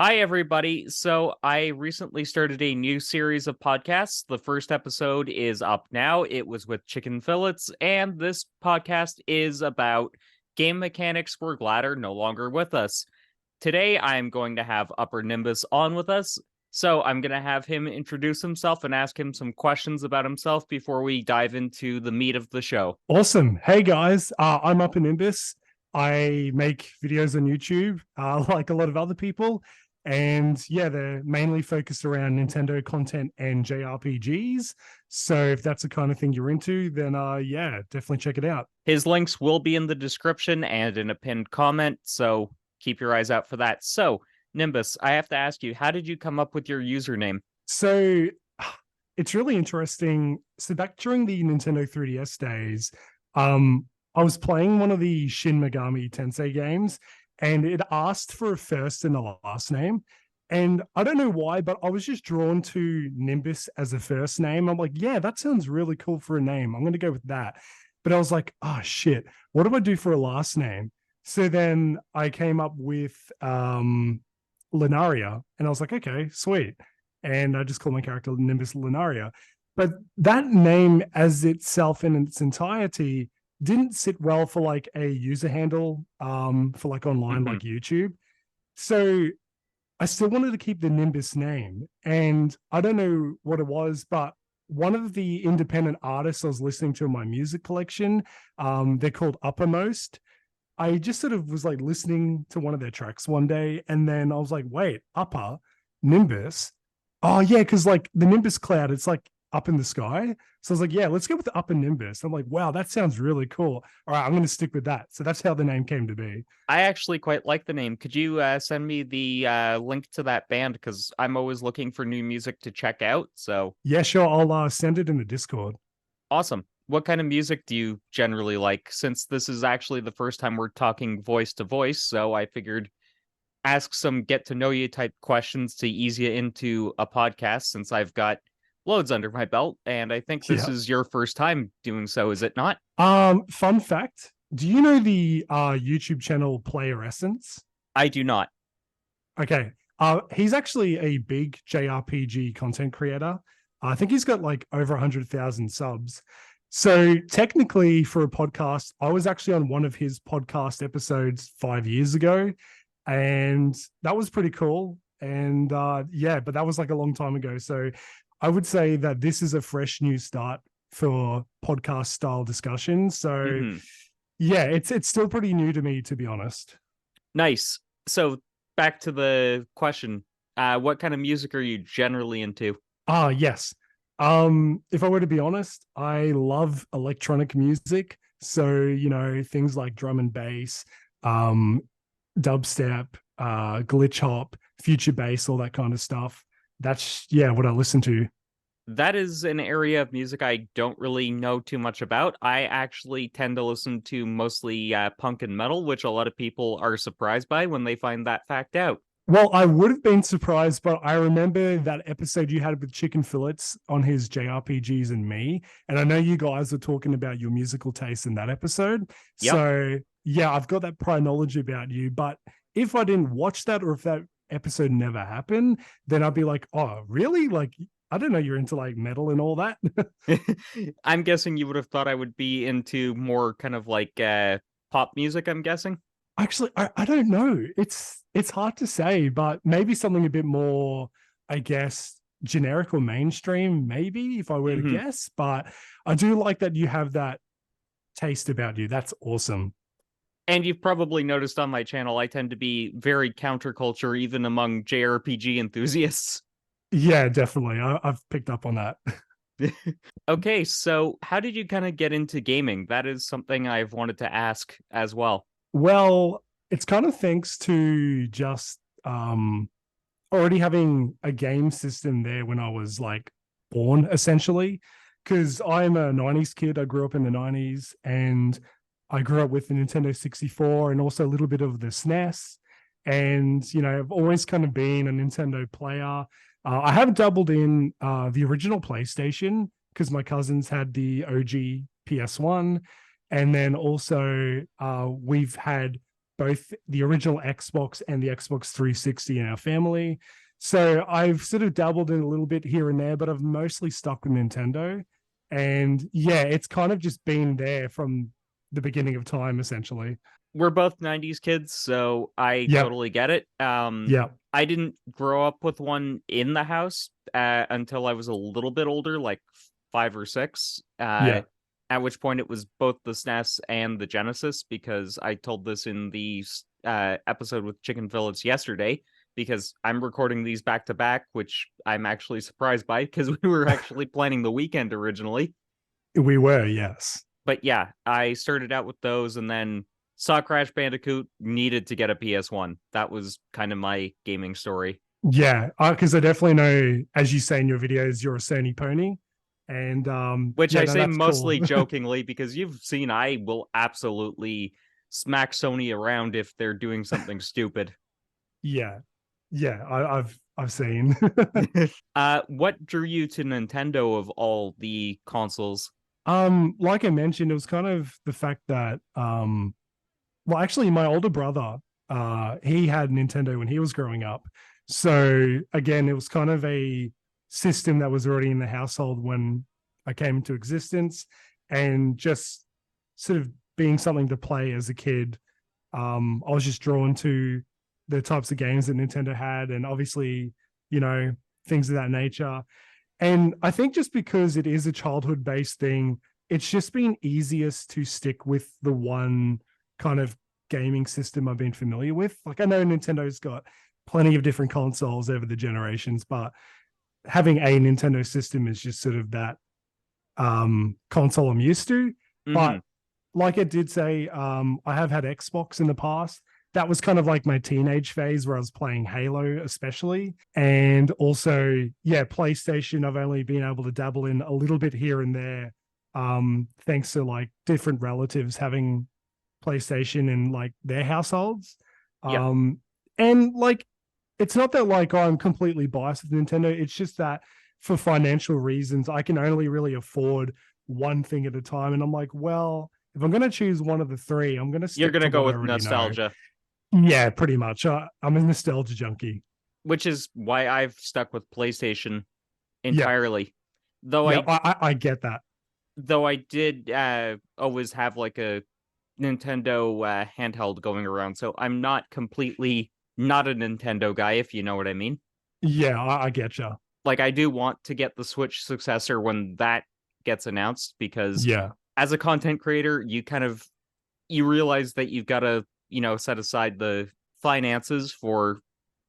Hi, everybody. So, I recently started a new series of podcasts. The first episode is up now. It was with Chicken Fillets, and this podcast is about game mechanics we're glad are no longer with us. Today, I'm going to have Uppernimbus on with us. So, I'm going to have him introduce himself and ask him some questions about himself before we dive into the meat of the show. Awesome. Hey guys, I'm Uppernimbus. I make videos on YouTube, like a lot of other people. And yeah, they're mainly focused around Nintendo content and JRPGs. So if that's the kind of thing you're into, then yeah, definitely check it out. His links will be in the description and in a pinned comment, so keep your eyes out for that. So, Nimbus, I have to ask you, how did you come up with your username? So it's really interesting. So back during the Nintendo 3DS days, I was playing one of the Shin Megami Tensei games, and it asked for a first and a last name. And I don't know why, but I was just drawn to Nimbus as a first name. I'm like, yeah, that sounds really cool for a name. I'm going to go with that. But I was like, oh shit, what do I do for a last name? So then I came up with Lunaria, and I was like, okay, sweet. And I just call my character Nimbus Lunaria. But that name as itself in its entirety didn't sit well for like a user handle for like online, Mhm. like YouTube. So I still wanted to keep the Nimbus name. And I don't know what it was, but one of the independent artists I was listening to in my music collection, they're called Uppermost. I just sort of was like listening to one of their tracks one day, and then I was like, wait, Upper Nimbus. Oh yeah, because like the Nimbus cloud, it's like up in the sky. So I was like, yeah, let's go with the Upper Nimbus. I'm like, wow, that sounds really cool. All right, I'm going to stick with that. So that's how the name came to be. I actually quite like the name. Could you send me the link to that band? Because I'm always looking for new music to check out. So Yeah, sure. I'll send it in the Discord. awesome. What kind of music do you generally like? Since this is actually the first time we're talking voice to voice, so I figured ask some get to know you type questions to ease you into a podcast since I've got loads under my belt. And I think this Yeah. is your first time doing so, is it not? Fun fact. Do you know the YouTube channel Player Essence? I do not. Okay. He's actually a big JRPG content creator. I think he's got like over 100,000 subs. So technically, for a podcast, I was actually on one of his podcast episodes 5 years ago, and that was pretty cool. And yeah, but that was like a long time ago. So I would say that this is a fresh new start for podcast style discussions. So Hmm. yeah, it's still pretty new to me, to be honest. Nice. So back to the question. What kind of music are you generally into? Yes. If I were to be honest, I love electronic music. So, things like drum and bass, um, dubstep, glitch hop, future bass, all that kind of stuff. That's yeah, what I listen to. That is an area of music I don't really know too much about. I actually tend to listen to mostly punk and metal, which a lot of people are surprised by when they find that fact out. Well, I would have been surprised, but I remember that episode you had with Chicken Fillets on his JRPGs and me. And I know you guys were talking about your musical taste in that episode. Yep. So, yeah, I've got that prior knowledge about you. But if I didn't watch that or if that episode never happened, then I'd be like, oh, really? Like, I don't know you're into like metal and all that. I'm guessing you would have thought I would be into more kind of like pop music, I'm guessing. Actually, I don't know. It's hard to say, but maybe something a bit more, I guess, generic or mainstream, maybe if I were to Hmm. guess. But I do like that you have that taste about you. That's awesome. And you've probably noticed on my channel, I tend to be very counterculture, even among JRPG enthusiasts. Yeah, definitely. I've picked up on that. Okay, so how did you kind of get into gaming? That is something I've wanted to ask as well. Well, it's kind of thanks to just already having a game system there when I was like born, essentially. Because I'm a 90s kid. I grew up in the 90s and I grew up with the Nintendo 64 and also a little bit of the SNES. And, I've always kind of been a Nintendo player. I have dabbled in the original PlayStation because my cousins had the OG PS1. And then also we've had both the original Xbox and the Xbox 360 in our family. So I've sort of dabbled in a little bit here and there, but I've mostly stuck with Nintendo. And yeah, it's kind of just been there from the beginning of time, essentially. We're both 90s kids, so I Yep. totally get it. Yep. I didn't grow up with one in the house until I was a little bit older, like 5 or 6. Yeah. At which point it was both the SNES and the Genesis, because I told this in the episode with Chicken Fillets yesterday, because I'm recording these back to back, which I'm actually surprised by because we were actually planning the weekend originally. We were, yes. But yeah, I started out with those and then saw Crash Bandicoot, needed to get a PS1. That was kind of my gaming story. Yeah, because I definitely know, as you say in your videos, you're a Sony pony. And Which yeah, I no, say that's mostly cool. jokingly because you've seen I will absolutely smack Sony around if they're doing something stupid. Yeah. Yeah, I've seen. What drew you to Nintendo of all the consoles? Like I mentioned, it was kind of the fact that well, actually, my older brother, he had Nintendo when he was growing up. So again, it was kind of a system that was already in the household when I came into existence, and just sort of being something to play as a kid. I was just drawn to the types of games that Nintendo had, and obviously, you know, things of that nature. And I think just because it is a childhood based thing, it's just been easiest to stick with the one kind of gaming system I've been familiar with. Like I know Nintendo's got plenty of different consoles over the generations, but having a Nintendo system is just sort of that console I'm used to. Mm-hmm. But like I did say, I have had Xbox in the past. That was kind of like my teenage phase where I was playing Halo, especially. And also, yeah, PlayStation, I've only been able to dabble in a little bit here and there, thanks to like different relatives having PlayStation in like their households. Yep. And like, it's not that like I'm completely biased with Nintendo. It's just that for financial reasons, I can only really afford one thing at a time. And I'm like, well, if I'm going to choose one of the three, I'm going to You're stick gonna to go what I with already know. nostalgia, Yeah, pretty much. I'm a nostalgia junkie. which is why I've stuck with PlayStation Yeah, entirely. Though yeah, I I get that. though I did always have like a Nintendo handheld going around, so I'm not completely not a Nintendo guy, if you know what I mean. Yeah, I get you. Like I do want to get the Switch successor when that gets announced, because Yeah, as a content creator, you realize that you've got to, set aside the finances for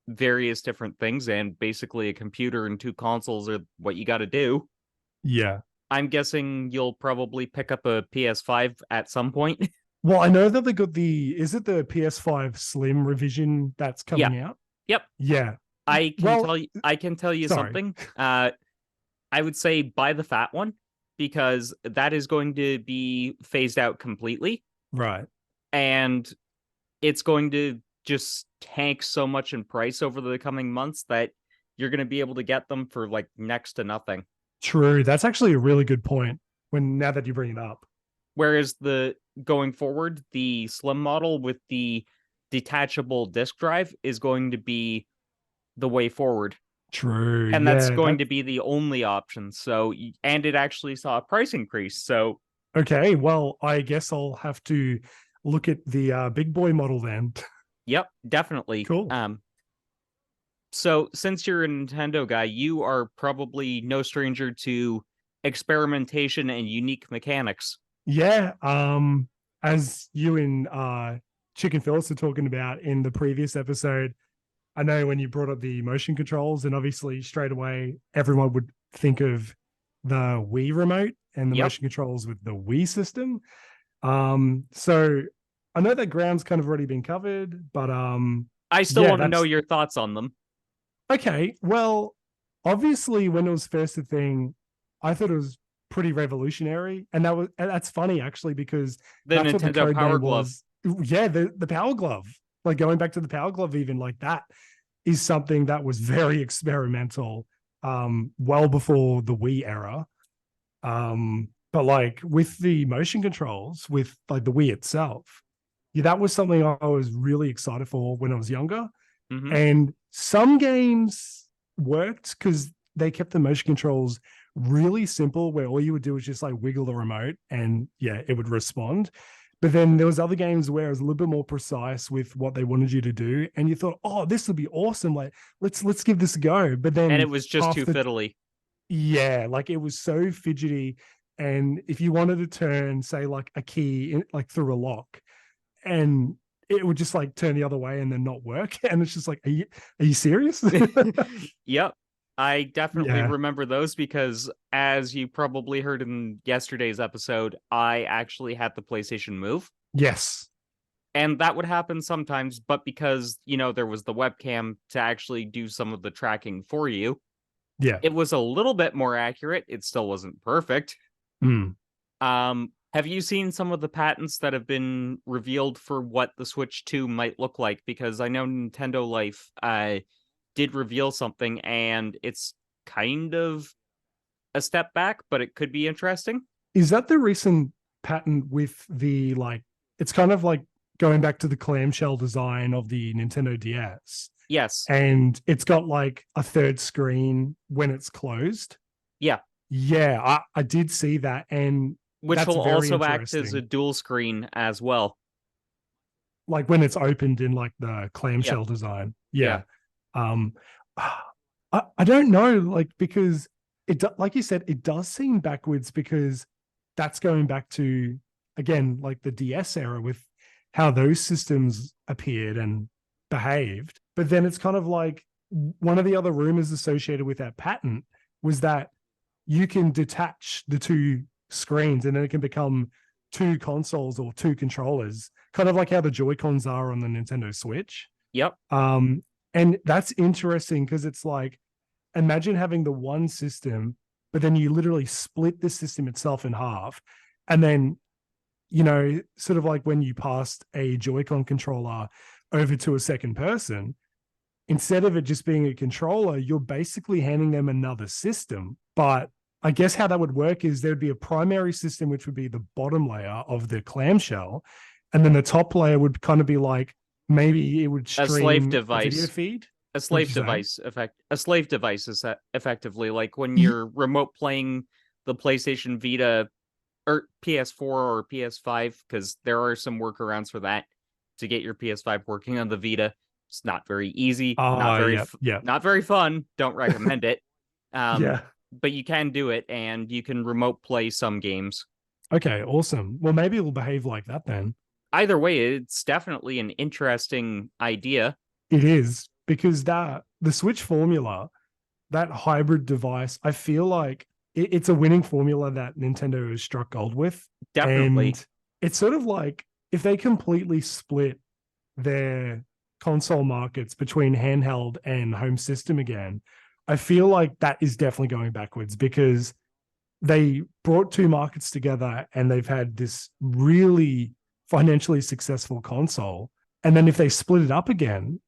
various different things, and basically a computer and 2 consoles are what you got to do. yeah. I'm guessing you'll probably pick up a PS5 at some point. Well, I know that they got is it the PS5 Slim revision that's Yeah. coming out? Yep. Yeah. I can Well, tell you I can tell you sorry. something. I would say buy the fat one, because that is going to be phased out completely, Right. and it's going to just tank so much in price over the coming months that you're going to be able to get them for like next to nothing. True. That's actually a really good point when now that you bring it up. Whereas the going forward, the slim model with the detachable disk drive is going to be the way forward. True. And that's Yeah. going to be the only option. So, and it actually saw a price increase. So, Okay. Well, I guess I'll have to look at the big boy model then. yep, definitely. Cool. So since you're a Nintendo guy, you are probably no stranger to experimentation and unique mechanics. Yeah. As you and Chicken Phillips were talking about in the previous episode, I know when you brought up the motion controls, and obviously straight away everyone would think of the Wii remote and the Yep. motion controls with the Wii system. So I know that ground's kind of already been covered, but I still yeah, want to know that's your thoughts on them. okay. Well, obviously when it was first a thing, I thought it was pretty revolutionary, and that's funny actually because The that's what the Nintendo code Power name Glove. was. Yeah, the Power Glove. Like going back to the Power Glove, even like that is something that was very experimental, well before the Wii era. But like with the motion controls, with like the Wii itself, Yeah, that was something I was really excited for when I was younger. Hmm. And some games worked because they kept the motion controls really simple, where all you would do was just like wiggle the remote and yeah, it would respond. But then there was other games where it was a little bit more precise with what they wanted you to do, and you thought, "Oh, this would be awesome! Like, let's give this a go." But And it then was just half too the fiddly. yeah, like it was so fidgety, and if you wanted to turn, say, like a key like through a lock, and it would just like turn the other way and then not work. And it's just like, are you serious? Yep. I definitely Yeah. remember those because, as you probably heard in yesterday's episode, I actually had the PlayStation Move. Yes. And that would happen sometimes, but because, there was the webcam to actually do some of the tracking for you, Yeah. it was a little bit more accurate. It still wasn't perfect. Mm. Have you seen some of the patents that have been revealed for what the Switch 2 might look like? Because I know Nintendo Life did reveal something, and it's kind of a step back, but it could be interesting. Is that the recent patent with the like? It's kind of like going back to the clamshell design of the Nintendo DS, Yes. and it's got like a third screen when it's closed. Yeah. Yeah, I did see that, and Which that's will very also act as a interesting. dual screen as well. Like when it's opened in like the Yeah. clamshell design. Yeah. Yeah. Um, I don't know, like because like you said, it does seem backwards because that's going back to again like the DS era with how those systems appeared and behaved. But then it's kind of like one of the other rumors associated with that patent was that you can detach the two screens and then it can become two consoles or two controllers, kind of like how the Joy Cons are on the Nintendo Switch. Yep. And that's interesting because it's like, imagine having the one system, but then you literally split the system itself in half. And then, sort of like when you passed a Joy-Con controller over to a second person, instead of it just being a controller, you're basically handing them another system. But I guess how that would work is there'd be a primary system, which would be the bottom layer of the clamshell. And then the top layer would kind of be like, maybe it would A slave stream a video device. feed. A Would slave you say? device a slave device is effectively like when Y- you're remote playing the PlayStation Vita or PS4 or PS5, because there are some workarounds for that to get your PS5 working on the Vita. It's not very easy, Yeah, yeah, not very fun. Don't recommend it. Um, yeah. but you can do it, and you can remote play some games. Okay, awesome. Well, maybe it'll behave like that then. Either way, it's definitely an interesting idea. It is because that the Switch formula, that hybrid device, I feel like it's a winning formula that Nintendo has struck gold with. Definitely. And it's sort of like if they completely split their console markets between handheld and home system again, I feel like that is definitely going backwards because they brought two markets together and they've had this really financially successful console. And then if they split it up again,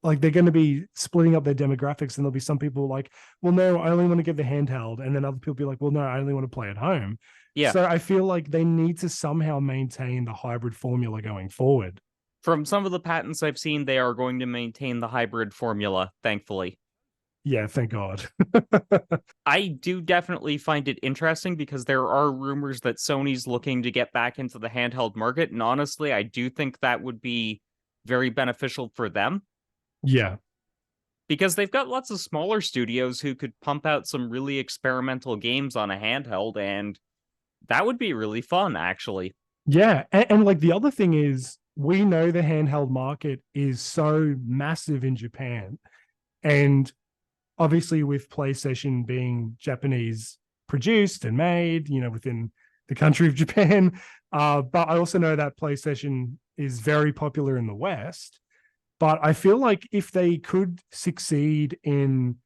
like they're going to be splitting up their demographics, and there'll be some people like, well, no, I only want to get the handheld, and then other people be like, well, no, I only want to play at home. Yeah. So I feel like they need to somehow maintain the hybrid formula going forward. From some of the patents I've seen, they are going to maintain the hybrid formula, thankfully. Yeah, thank God. I do definitely find it interesting because there are rumors that Sony's looking to get back into the handheld market. And honestly, I do think that would be very beneficial for them Yeah. because they've got lots of smaller studios who could pump out some really experimental games on a handheld. And that would be really fun, actually. Yeah. And like the other thing is, we know the handheld market is so massive in Japan. And obviously, with PlayStation being Japanese produced and made, within the country of Japan. But I also know that PlayStation is very popular in the West. But I feel like if they could succeed in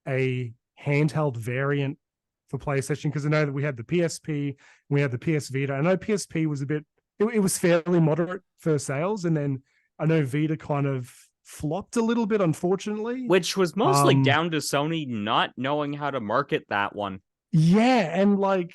a handheld variant for PlayStation, because I know that we had the PSP, we had the PS Vita. I know PSP was it was fairly moderate for sales, and then I know Vita kind of flopped a little bit, unfortunately. Which was mostly down to Sony not knowing how to market that one. Yeah, and like,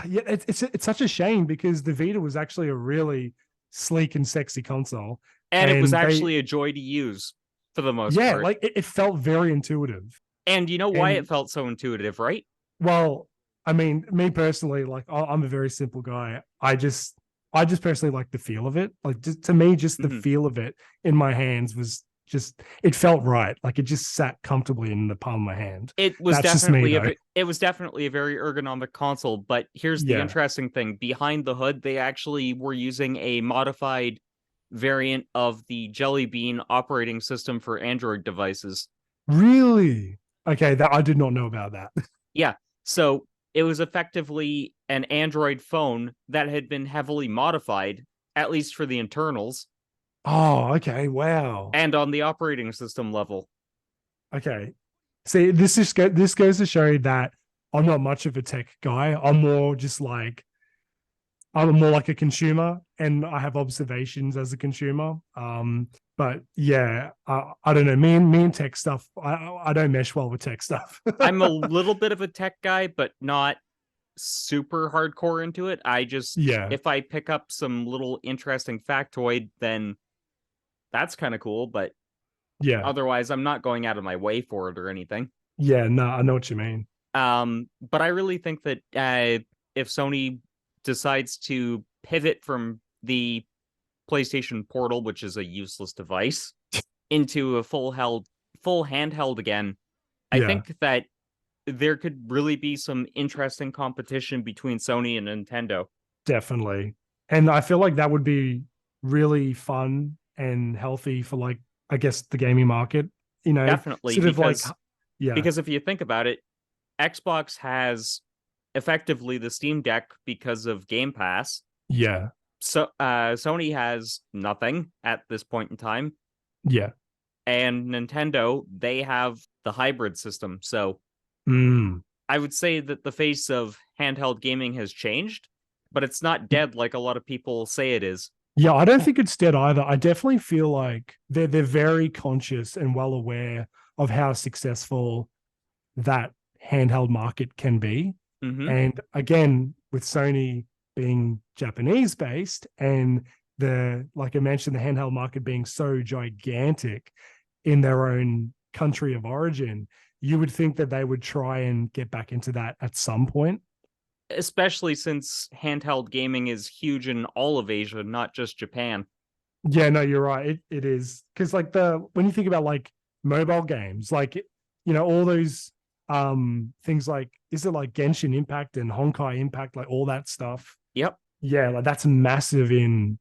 yeah, it's such a shame because the Vita was actually a really sleek and sexy console. And it was And they, actually a joy to use for the most yeah, part. like it felt very intuitive. And you know why it And felt so intuitive, right? well, I mean, me personally, like I'm a very simple guy. I just personally like the feel of it. Like just, to me, just the Mhm. feel of it in my hands was just, it felt right. Like it just sat comfortably in the palm of my hand. That's just me though. It was definitely a very ergonomic console, but here's the Yeah. interesting thing. Behind the hood, they actually were using a modified variant of the Jelly Bean operating system for Android devices. Really? Okay, that I did not know about that. Yeah. So it was effectively an Android phone that had been heavily modified, at least for the internals, Oh, okay. Wow. and on the operating system level. Okay. See, this goes to show that I'm not much of a tech guy. I'm more like a consumer, and I have observations as a consumer. But yeah, I don't know. Me and tech stuff. I don't mesh well with tech stuff. I'm a little bit of a tech guy, but not super hardcore into it. I just, Yeah, if I pick up some little interesting factoid, then that's kind of cool, but yeah, otherwise I'm not going out of my way for it or anything. yeah. No, I know what you mean. But I really think that if Sony decides to pivot from the PlayStation Portal, which is a useless device, into a full handheld again, I Yeah, think that there could really be some interesting competition between Sony and Nintendo. definitely. And I feel like that would be really fun and healthy for, like, I guess the gaming market. Definitely, Sort of like, yeah, because if you think about it, Xbox has effectively the Steam Deck because of Game Pass. yeah, So Sony has nothing at this point in time, yeah. and Nintendo, they have the hybrid system. So Mm. I would say that the face of handheld gaming has changed, but it's not dead like a lot of people say it is. Yeah, I don't think it's dead either. I definitely feel like they're very conscious and well aware of how successful that handheld market can be. Mm-hmm. And again, with Sony being Japanese based and the, like I mentioned, the handheld market being so gigantic in their own country of origin, you would think that they would try and get back into that at some point. Especially since handheld gaming is huge in all of Asia, not just Japan. Yeah, no, you're right. It is, because like when you think about like mobile games, like all those things, like is it like Genshin Impact and Honkai Impact, like all that stuff. Yep. Yeah, like that's massive in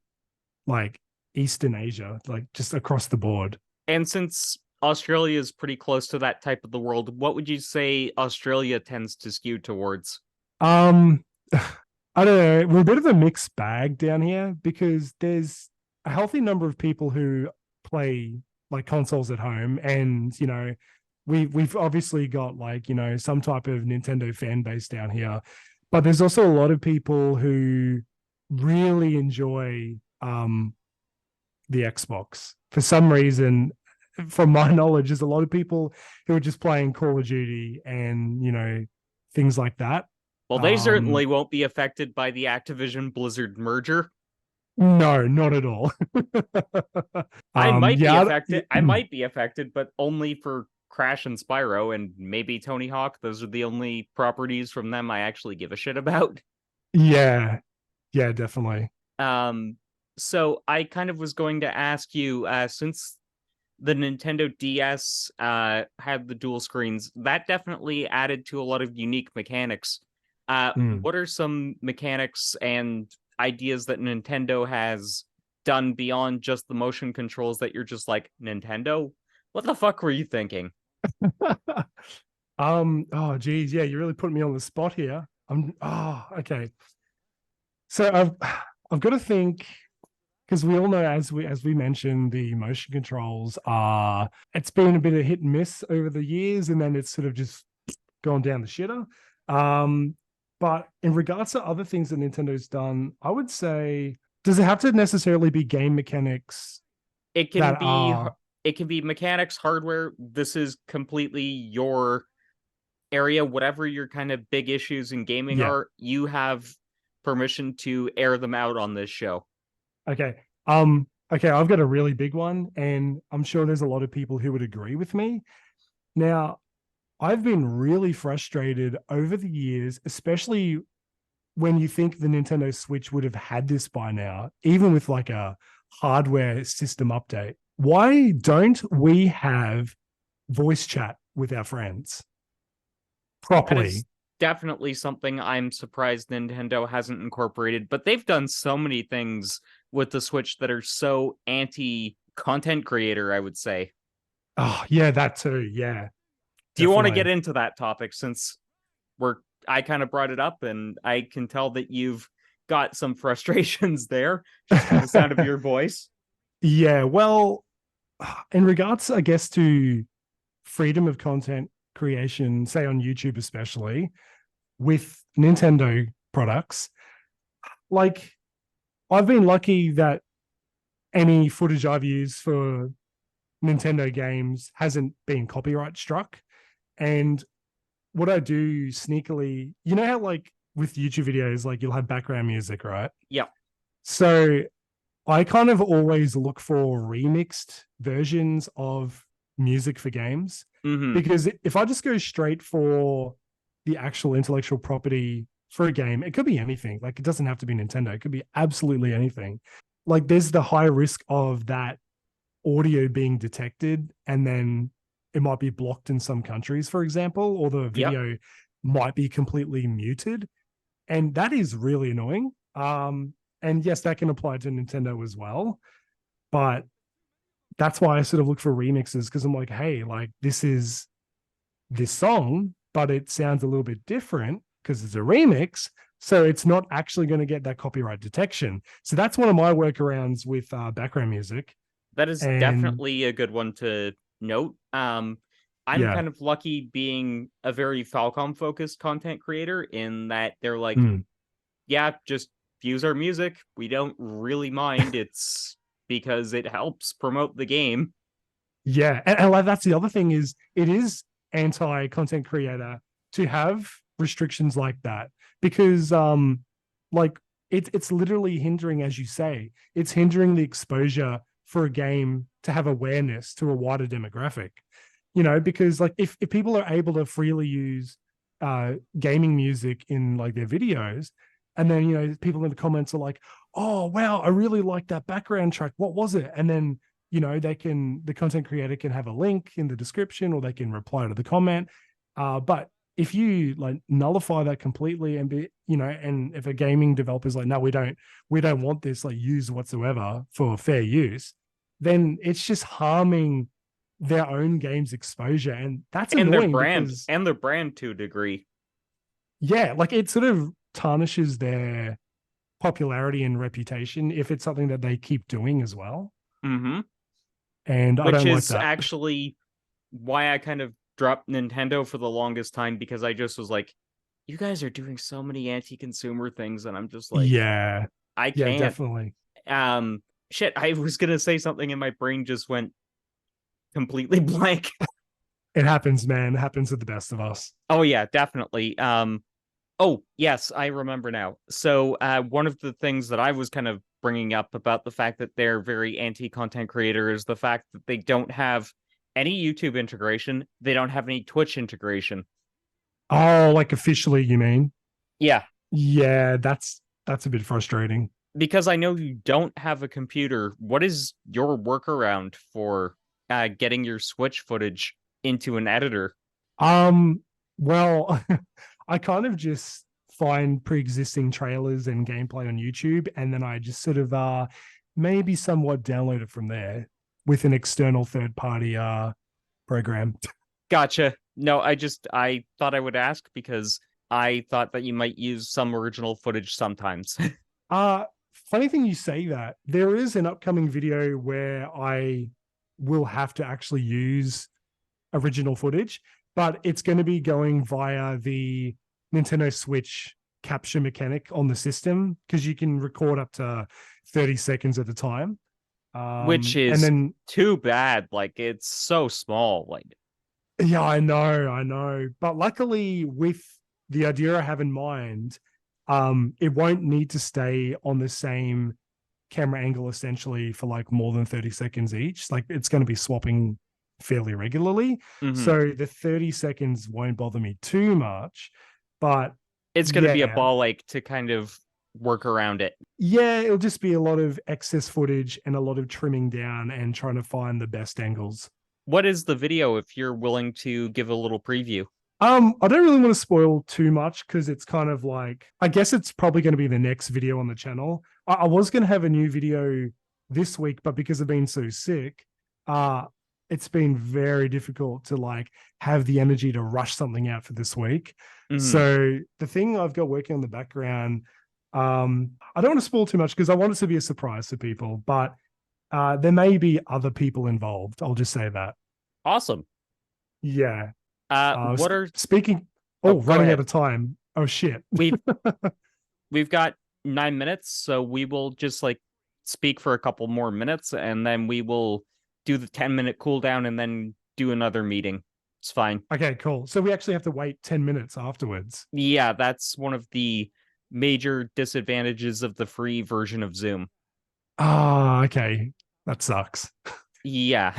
like Eastern Asia, like just across the board. And since Australia is pretty close to that type of the world, what would you say Australia tends to skew towards? Um, I don't know. We're a bit of a mixed bag down here because there's a healthy number of people who play like consoles at home, and we've obviously got like some type of Nintendo fan base down here, but there's also a lot of people who really enjoy the Xbox for some reason. From my knowledge, there's a lot of people who are just playing Call of Duty and things like that. Well, they um, certainly won't be affected by the Activision Blizzard merger. no, not at all. Yeah, I might be affected, but only for Crash and Spyro and maybe Tony Hawk. Those are the only properties from them I actually give a shit about. yeah, yeah, definitely. Um, so I kind of was going to ask you, since the Nintendo DS had the dual screens, that definitely added to a lot of unique mechanics. Mm. What are some mechanics and ideas that Nintendo has done beyond just the motion controls that you're just like, Nintendo? What the fuck were you thinking? Oh geez, yeah, you really put me on the spot here. Okay. So I've got to think, because we all know, as we mentioned, the motion controls are, it's been a bit of hit and miss over the years, and then it's sort of just gone down the shitter. But in regards to other things that Nintendo's done, I would say, does it have to necessarily be game mechanics It can that be are, it can be mechanics, hardware. This is completely your area. Whatever your kind of big issues in gaming yeah, are, you have permission to air them out on this show. Okay. Okay, I've got a really big one, and I'm sure there's a lot of people who would agree with me. Now, I've been really frustrated over the years, especially when you think the Nintendo Switch would have had this by now, even with like a hardware system update. Why don't we have voice chat with our friends That is properly? definitely something I'm surprised Nintendo hasn't incorporated, but they've done so many things with the Switch that are so anti content creator, I would say. Oh, yeah, that too. Yeah, Do you want to get definitely. into that topic since we're I kind of brought it up and I can tell that you've got some frustrations there just from the sound of your voice? Yeah, well, in regards, I guess, to freedom of content creation, say on YouTube, especially with Nintendo products, like I've been lucky that any footage I've used for Nintendo games hasn't been copyright struck. And what I do sneakily, you know how like with YouTube videos, like you'll have background music, right? Yeah. So I kind of always look for remixed versions of music for games Mm-hmm. because if I just go straight for the actual intellectual property for a game, it could be anything. Like it doesn't have to be Nintendo, it could be absolutely anything. Like there's the high risk of that audio being detected and then it might be blocked in some countries, for example, or the Yep. video might be completely muted. And that is really annoying. And yes, that can apply to Nintendo as well. But that's why I sort of look for remixes because I'm like, hey, like this is this song, but it sounds a little bit different because it's a remix. So it's not actually going to get that copyright detection. So that's one of my workarounds with background music. That is And definitely a good one to note. I'm yeah, kind of lucky being a very Falcom focused content creator in that they're like, mm, yeah, just use our music. We don't really mind. It's because it helps promote the game. yeah. And like that's the other thing is it is anti content creator to have restrictions like that because like it's literally hindering, as you say, it's hindering the exposure for a game to have awareness to a wider demographic. You know, because like if people are able to freely use gaming music in like their videos, and then you know people in the comments are like, "Oh wow, I really like that background track. What was it?" And then you know the content creator can have a link in the description or they can reply to the comment. But if you like nullify that completely and be you know and if a gaming developer is like no we don't want this like used whatsoever for fair use, then it's just harming their own game's exposure, and that's annoying because And their brand to a degree. yeah, like it sort of tarnishes their popularity and reputation if it's something that they keep doing as well, Mm-hmm. and I Which don't like is that. actually why I kind of dropped Nintendo for the longest time because I just was like, you guys are doing so many anti-consumer things, and I'm just like, Yeah, I yeah, can't. definitely. Shit, I was gonna say something and my brain just went completely blank. It happens, man. It happens to the best of us. Oh yeah, definitely. Oh yes, I remember now. So one of the things that I was kind of bringing up about the fact that they're very anti-content creator is the fact that they don't have any YouTube integration. They don't have any Twitch integration. Oh, like officially, you mean? Yeah, Yeah, that's a bit frustrating. because I know you don't have a computer. What is your workaround for getting your Switch footage into an editor? Um, well, I kind of just find pre-existing trailers and gameplay on YouTube, and then I just sort of maybe somewhat download it from there with an external third-party program. Gotcha. No, I thought I would ask because I thought that you might use some original footage sometimes. Uh Funny thing you say that. There is an upcoming video where I will have to actually use original footage, but it's going to be going via the Nintendo Switch capture mechanic on the system because you can record up to 30 seconds at a time. Which And is then, too bad. Like it's so small. Like yeah, I know. But luckily, with the idea I have in mind, it won't need to stay on the same camera angle essentially for like more than 30 seconds each. Like it's going to be swapping fairly regularly. Hmm. So the 30 seconds won't bother me too much. But It's going to be a yeah, ball like to kind of work around it. yeah, it'll just be a lot of excess footage and a lot of trimming down and trying to find the best angles. What is the video if you're willing to give a little preview? I don't really want to spoil too much because it's kind of like, I guess it's probably going to be the next video on the channel. I was going to have a new video this week, but because I've been so sick, uh, it's been very difficult to like have the energy to rush something out for this week. Mm-hmm. So the thing I've got working on the background, I don't want to spoil too much because I want it to be a surprise to people, but there may be other people involved. I'll just say that. Awesome. Yeah. What are Speaking? Oh, Oh, go running out ahead. of time. Oh shit. We've got 9 minutes, so we will just like speak for a couple more minutes and then we will do the 10-minute cooldown and then do another meeting. It's fine. Okay, cool. So we actually have to wait 10 minutes afterwards. Yeah, that's one of the major disadvantages of the free version of Zoom. Ah, okay. That sucks. Yeah.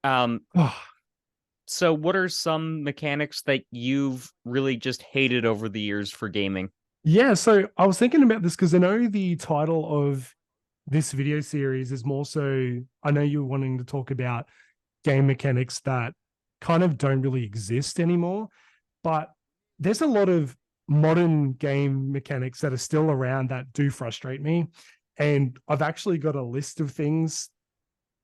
um Oh, so what are some mechanics that you've really just hated over the years for gaming? yeah, so I was thinking about this because I know the title of this video series is more so, I know you're wanting to talk about game mechanics that kind of don't really exist anymore, but there's a lot of modern game mechanics that are still around that do frustrate me. And I've actually got a list of things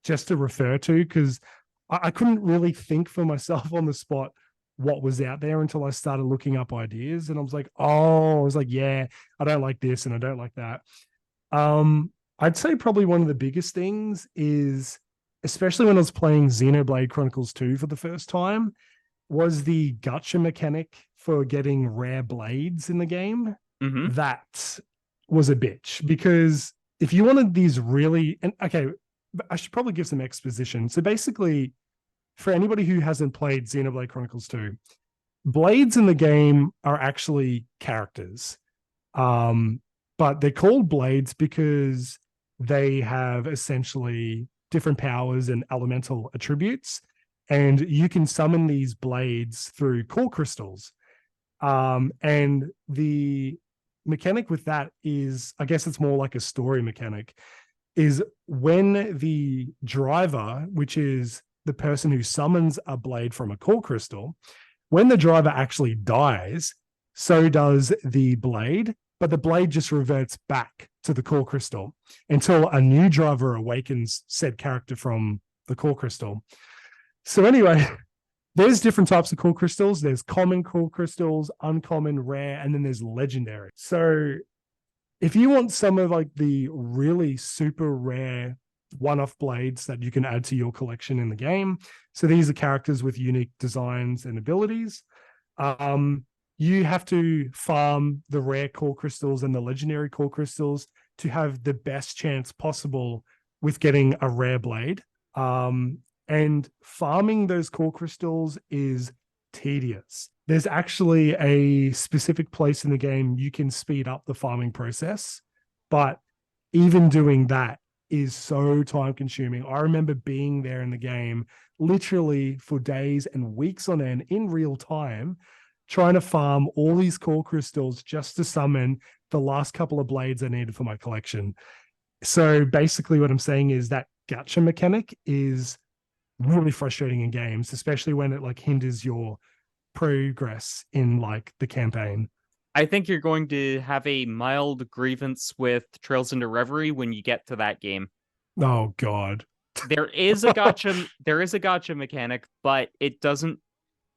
just to refer to because I couldn't really think for myself on the spot what was out there until I started looking up ideas. And I was like, oh, I was like, yeah, I don't like this and I don't like that. I'd say probably one of the biggest things is, especially when I was playing Xenoblade Chronicles 2 for the first time, was the gacha mechanic for getting rare blades in the game. Mm-hmm. That was a bitch because if you wanted these really, and okay, I should probably give some exposition. So basically, for anybody who hasn't played Xenoblade Chronicles 2, blades in the game are actually characters. But they're called blades because they have essentially different powers and elemental attributes. And you can summon these blades through core crystals. And the mechanic with that is, I guess it's more like a story mechanic, is when the driver, which is the person who summons a blade from a core crystal, when the driver actually dies, so does the blade, but the blade just reverts back to the core crystal until a new driver awakens said character from the core crystal. So anyway, there's different types of core crystals. There's common core crystals, uncommon, rare, and then there's legendary. So if you want some of like the really super rare one-off blades that you can add to your collection in the game, so these are characters with unique designs and abilities, you have to farm the rare core crystals and the legendary core crystals to have the best chance possible with getting a rare blade. And farming those core crystals is tedious. There's actually a specific place in the game you can speed up the farming process, but even doing that is so time consuming. I remember being there in the game literally for days and weeks on end in real time, trying to farm all these core crystals just to summon the last couple of blades I needed for my collection. So basically what I'm saying is that gacha mechanic is really frustrating in games, especially when it like hinders your progress in like the campaign. I think you're going to have a mild grievance with Trails into Reverie when you get to that game. Oh god. There is a gotcha mechanic, but it doesn't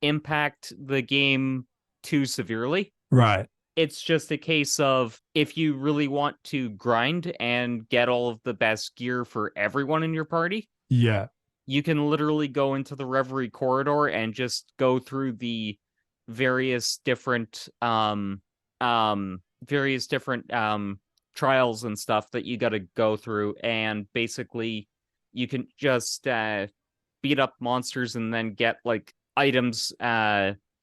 impact the game too severely. Right. It's just a case of if you really want to grind and get all of the best gear for everyone in your party, Yeah. you can literally go into the Reverie corridor and just go through the various different trials and stuff that you got to go through, and basically you can just beat up monsters and then get like items,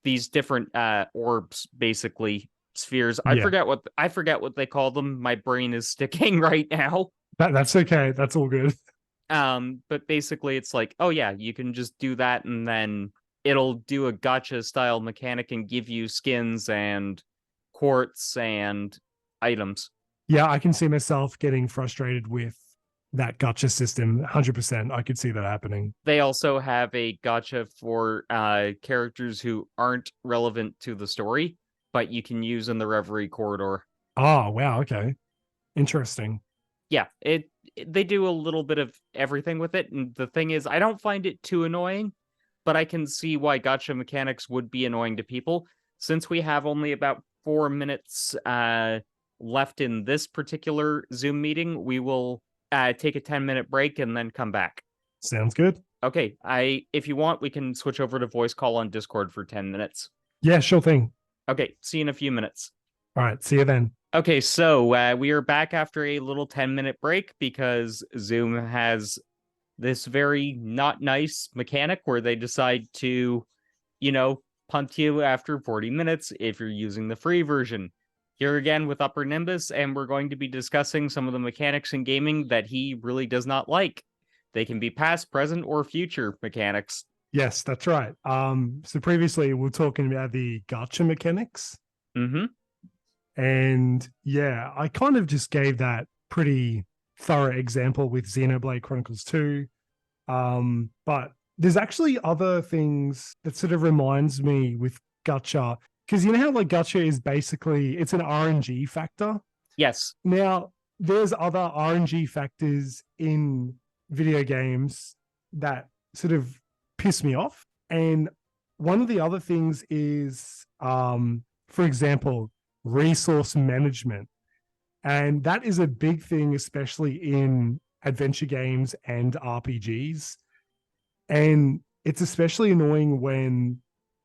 these different orbs, basically spheres. I Yeah. forget what they call them. My brain is sticking right now. That's okay. That's all good. But basically it's like, oh yeah, you can just do that and then it'll do a gacha style mechanic and give you skins and quartz and items. Yeah, I can see myself getting frustrated with that gotcha system. 100%. I could see that happening. They also have a gacha for characters who aren't relevant to the story, but you can use in the Reverie corridor. Oh, wow. Okay. Interesting. Yeah, they do a little bit of everything with it, and the thing is, I don't find it too annoying, but I can see why gacha mechanics would be annoying to people. Since we have only about 4 minutes left in this particular Zoom meeting, we will take a 10-minute break and then come back. Sounds good. Okay, if you want, we can switch over to voice call on Discord for 10 minutes. Yeah, sure thing. Okay, see you in a few minutes. All right. See you then. Okay, so we are back after a little 10-minute break because Zoom has this very not nice mechanic where they decide to, punt you after 40 minutes if you're using the free version. Here again with Uppernimbus, and we're going to be discussing some of the mechanics in gaming that he really does not like. They can be past, present, or future mechanics. Yes, that's right. So previously we were talking about the gacha mechanics. Mm-hmm. And yeah, I kind of just gave that pretty thorough example with Xenoblade Chronicles 2. But there's actually other things that sort of reminds me with gacha, because you know how like gacha is basically it's an RNG factor. Yes. Now there's other RNG factors in video games that sort of piss me off. And one of the other things is, for example, resource management. And that is a big thing, especially in adventure games and RPGs. And it's especially annoying when,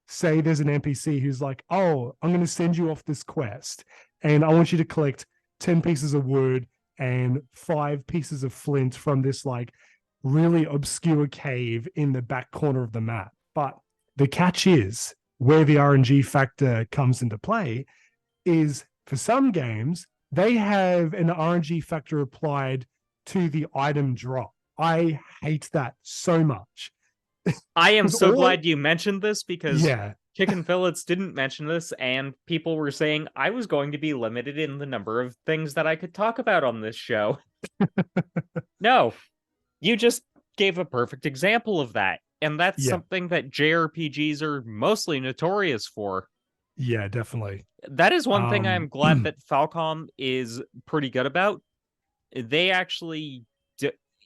say, there's an NPC who's like, oh, I'm going to send you off this quest, and I want you to collect 10 pieces of wood and 5 pieces of flint from this like really obscure cave in the back corner of the map. But the catch is where the RNG factor comes into play is for some games, they have an RNG factor applied to the item drop. I hate that so much. I am so glad you mentioned this because Chicken Fillets didn't mention this, and people were saying I was going to be limited in the number of things that I could talk about on this show. No, you just gave a perfect example of that. And that's something that JRPGs are mostly notorious for. Yeah, definitely. That is one thing I'm glad that Falcom is pretty good about. They actually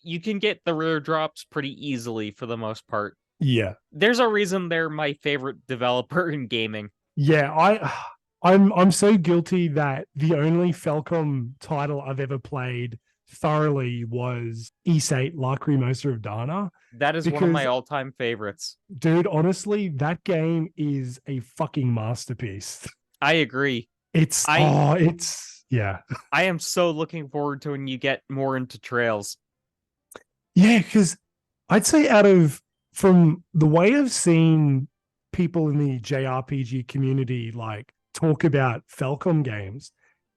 you can get the rare drops pretty easily for the most part. Yeah. There's a reason they're my favorite developer in gaming. Yeah, I'm so guilty that the only Falcom title I've ever played thoroughly was East 8 Lacrimosa of Dana. That is one of my all-time favorites. Dude, honestly, that game is a fucking masterpiece. I agree. Yeah. I am so looking forward to when you get more into Trails. Yeah, because I'd say from the way I've seen people in the JRPG community like talk about Falcom games,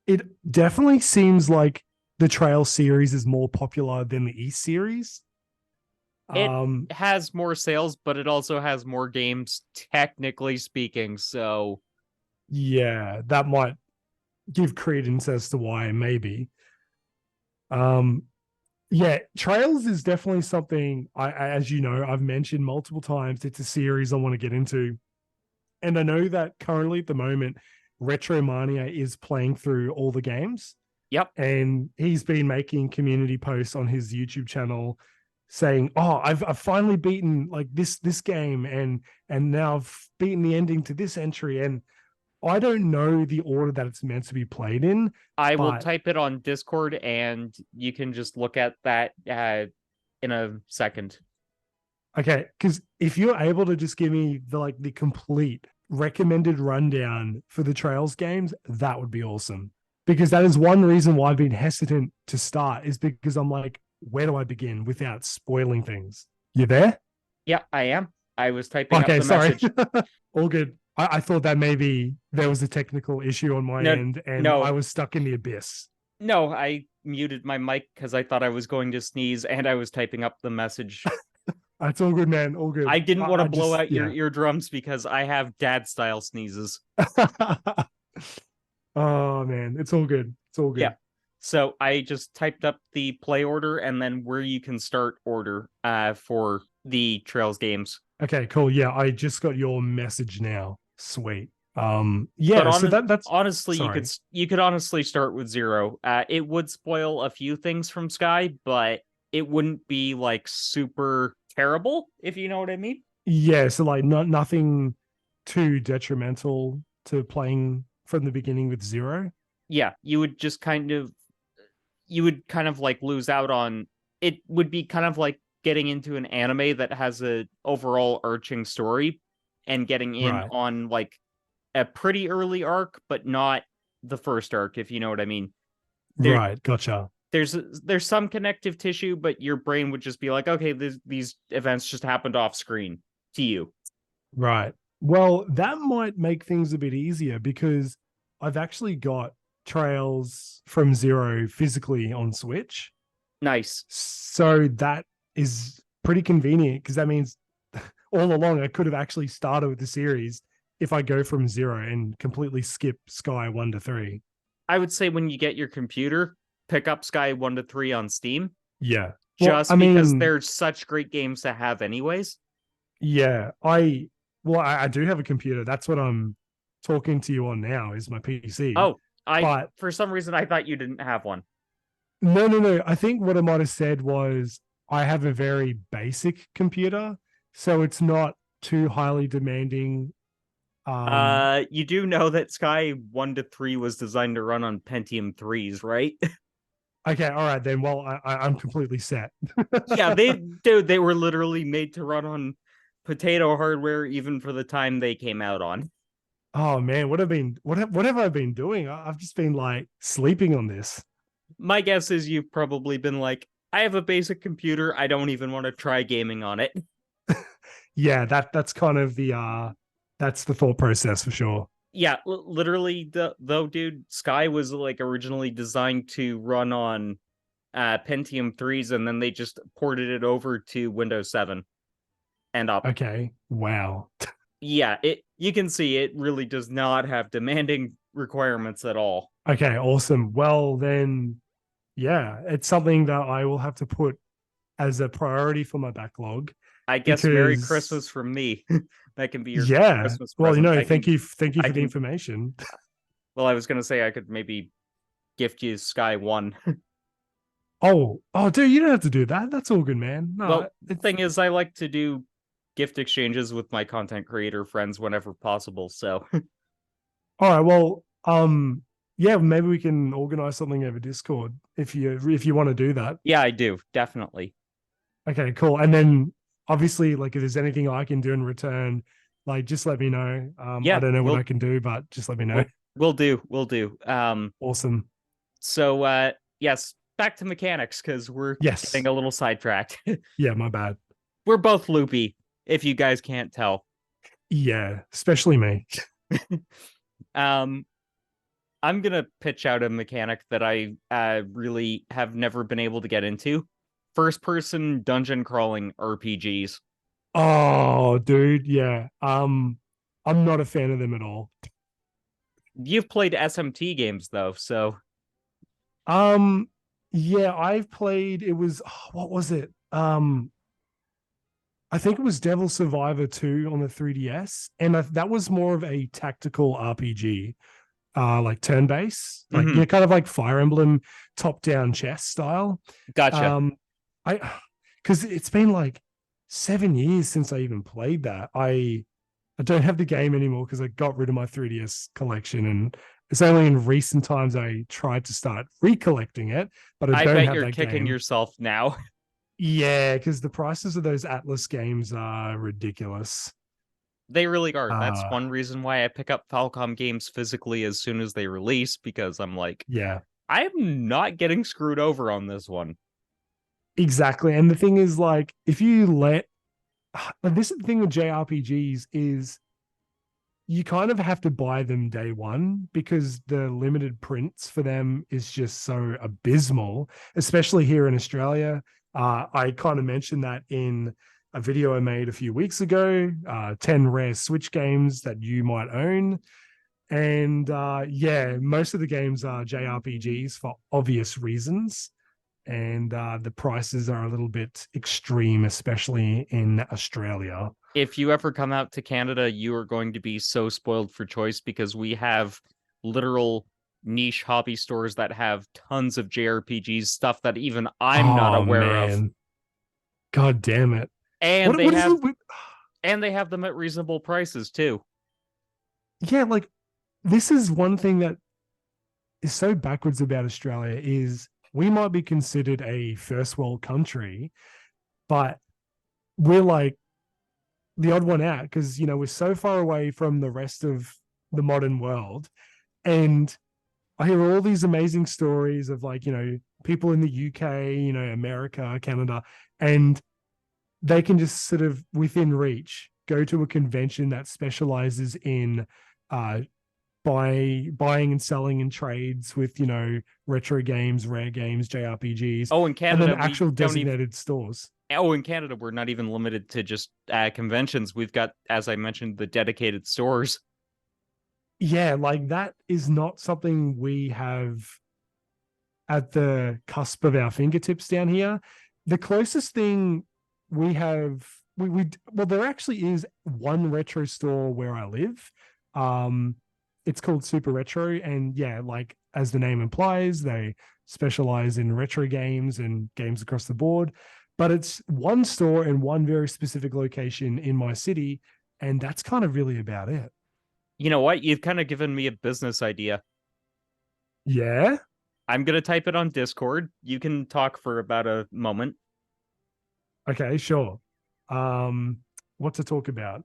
it definitely seems like the Trail series is more popular than the East series. It has more sales, but it also has more games, technically speaking. So, yeah, that might give credence as to why, maybe. Yeah, Trails is definitely something as you know, I've mentioned multiple times. It's a series I want to get into, and I know that currently at the moment, Retromania is playing through all the games. Yep. And he's been making community posts on his YouTube channel saying, oh, I've finally beaten like this game and now I've beaten the ending to this entry. And I don't know the order that it's meant to be played in. I will type it on Discord and you can just look at that in a second. Okay, because if you're able to just give me the complete recommended rundown for the Trails games, that would be awesome. Because that is one reason why I've been hesitant to start, is because I'm like, where do I begin without spoiling things? You there? Yeah, I am. I was typing up the message. All good. I thought that maybe there was a technical issue on my end and I was stuck in the abyss. No, I muted my mic because I thought I was going to sneeze and I was typing up the message. It's all good, man. All good. I didn't want to I blow just, out your eardrums because I have dad style sneezes. Oh man, it's all good. It's all Yeah. good. So I just typed up the play order and then where you can start order for the Trails games. Okay, cool. Yeah, I just got your message now. Sweet. But Yeah, so that's honestly, sorry. you could honestly start with zero. It would spoil a few things from Sky, but it wouldn't be like super terrible, if you know what I mean. Yeah, so like nothing too detrimental to playing from the beginning with zero. Yeah, you would kind of like lose out on it would be kind of like getting into an anime that has a overall arching story and getting in Right. on like a pretty early arc, but not the first arc, if you know what I mean. There Right. Gotcha. there's some connective tissue, but your brain would just be like, okay, these events just happened off screen to you. Right. Well, that might make things a bit easier because I've actually got Trails from Zero physically on Switch. Nice. So that is pretty convenient because that means all along I could have actually started with the series if I go from zero and completely skip Sky 1 to 3. I would say when you get your computer, pick up Sky 1 to 3 on Steam, Yeah. Well, I just because mean, they're such great games to have anyways. yeah, I do have a computer. That's what I'm talking to you on now is my PC. Oh, I But for some reason I thought you didn't have one. no. I think what I might have said was I have a very basic computer, so it's not too highly demanding. You do know that Sky 1 to 3 was designed to run on Pentium 3s, right? Okay, all right then. Well, I'm completely set. Yeah, they were literally made to run on potato hardware even for the time they came out on. Oh man, what have I been doing? I've just been like sleeping on this. My guess is you've probably been like, I have a basic computer, I don't even want to try gaming on it. Yeah, that's kind of the that's the thought process for sure. Yeah, literally though, dude, Sky was like originally designed to run on Pentium 3s and then they just ported it over to Windows 7 and up. Okay. Wow. Yeah, it you can see it really does not have demanding requirements at all. Okay, awesome. Well then, yeah, it's something that I will have to put as a priority for my backlog I guess Merry because Christmas from me. That can be your yeah. Christmas Well, present. thank you I for the can information. well, I was gonna say I could maybe gift you Sky One. Oh, dude, you don't have to do that. That's all good, man. No, Well, it's thing is I like to do gift exchanges with my content creator friends whenever possible. So all right. Well, yeah, maybe we can organize something over Discord if you want to do that. yeah, I do, definitely. Okay, cool. And then obviously, like if there's anything I can do in return, like just let me know. I Yeah, don't know what I can do, but just let me know. we'll do. Awesome. So yes, back to mechanics because we're Yes. getting a little sidetracked. Yeah, my bad. We're both loopy, if you guys can't tell. Yeah, especially me. Um, I'm gonna pitch out a mechanic that I really have never been able to get into. First person dungeon crawling RPGs. Oh, dude, yeah. I'm not a fan of them at all. You've played SMT games though, so Um, yeah, I've played. It was what was it? I think it was Devil Survivor 2 on the 3DS, and that was more of a tactical RPG, like turn based, like mhm, kind of like Fire Emblem top down chess style. gotcha. Um, I because it's been like 7 years since I even played that. I don't have the game anymore because I got rid of my 3DS collection, and it's only in recent times I tried to start recollecting it, but I I don't bet have you're that kicking game. yourself now. Yeah, because the prices of those Atlas games are ridiculous. They really are. That's Uh one reason why I pick up Falcom games physically as soon as they release because I'm like, yeah, I'm not getting screwed over on this one. exactly. And the thing is, like, if you let this is the thing with JRPGs is you kind of have to buy them day one because the limited prints for them is just so abysmal, especially here in Australia. I kind of mentioned that in a video I made a few weeks ago, 10 rare Switch games that you might own. And yeah, most of the games are JRPGs for obvious reasons. And the prices are a little bit extreme, especially in Australia. If you ever come out to Canada, you are going to be so spoiled for choice because we have literal niche hobby stores that have tons of JRPGs, stuff that even I'm not Oh aware of. man, god damn it! And they What is have it with? and they have them at reasonable prices too. Yeah, like this is one thing that is so backwards about Australia is we might be considered a first world country, but we're like the odd one out because we're so far away from the rest of the modern world. And I hear all these amazing stories of like, people in the UK, America, Canada, and they can just sort of within reach go to a convention that specializes in uh, buying and selling and trades with retro games, rare games, JRPGs, Oh, in and then Canada, we actual don't even. designated stores. Oh, in Canada, we're not even limited to just conventions. We've got, as I mentioned, the dedicated stores. Yeah, like that is not something we have at the cusp of our fingertips down here. The closest thing we have, well, there actually is one retro store where I live. Um, it's called Super Retro, and yeah, like as the name implies, they specialize in retro games and games across the board. But it's one store in one very specific location in my city, and that's kind of really about it. You know what? You've kind of given me a business idea. Yeah. I'm going to type it on Discord. You can talk for about a moment. Okay, sure. Um, what to talk about?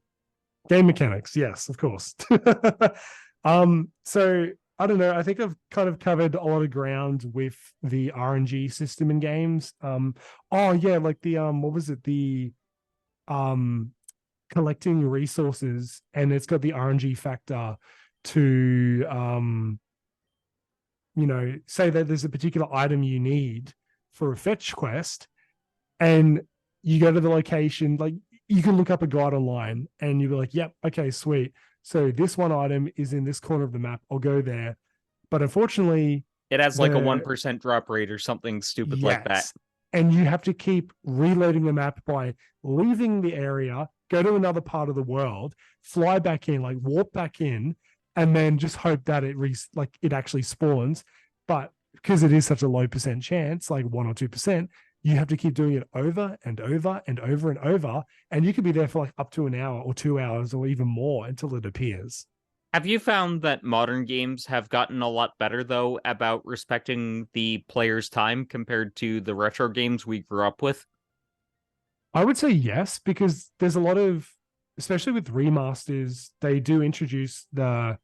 Game mechanics, yes, of course. So I don't know. I think I've kind of covered a lot of ground with the RNG system in games. Oh yeah, like the what was it? The um collecting resources, and it's got the RNG factor to say that there's a particular item you need for a fetch quest, and you go to the location, like you can look up a guide online and you'll be like, yep, okay, sweet. So this one item is in this corner of the map. I'll go there. But unfortunately, It has like a the 1% drop rate or something stupid like that. yes. And you have to keep reloading the map by leaving the area, go to another part of the world, fly back in, like warp back in, and then just hope that it actually spawns. But because it is such a low percent chance, like 1 or 2%, you have to keep doing it over and over and over and over. And you could be there for like up to an hour or 2 hours or even more until it appears. Have you found that modern games have gotten a lot better, though, about respecting the player's time compared to the retro games we grew up with? I would say yes, because there's a lot of, especially with remasters, they do introduce the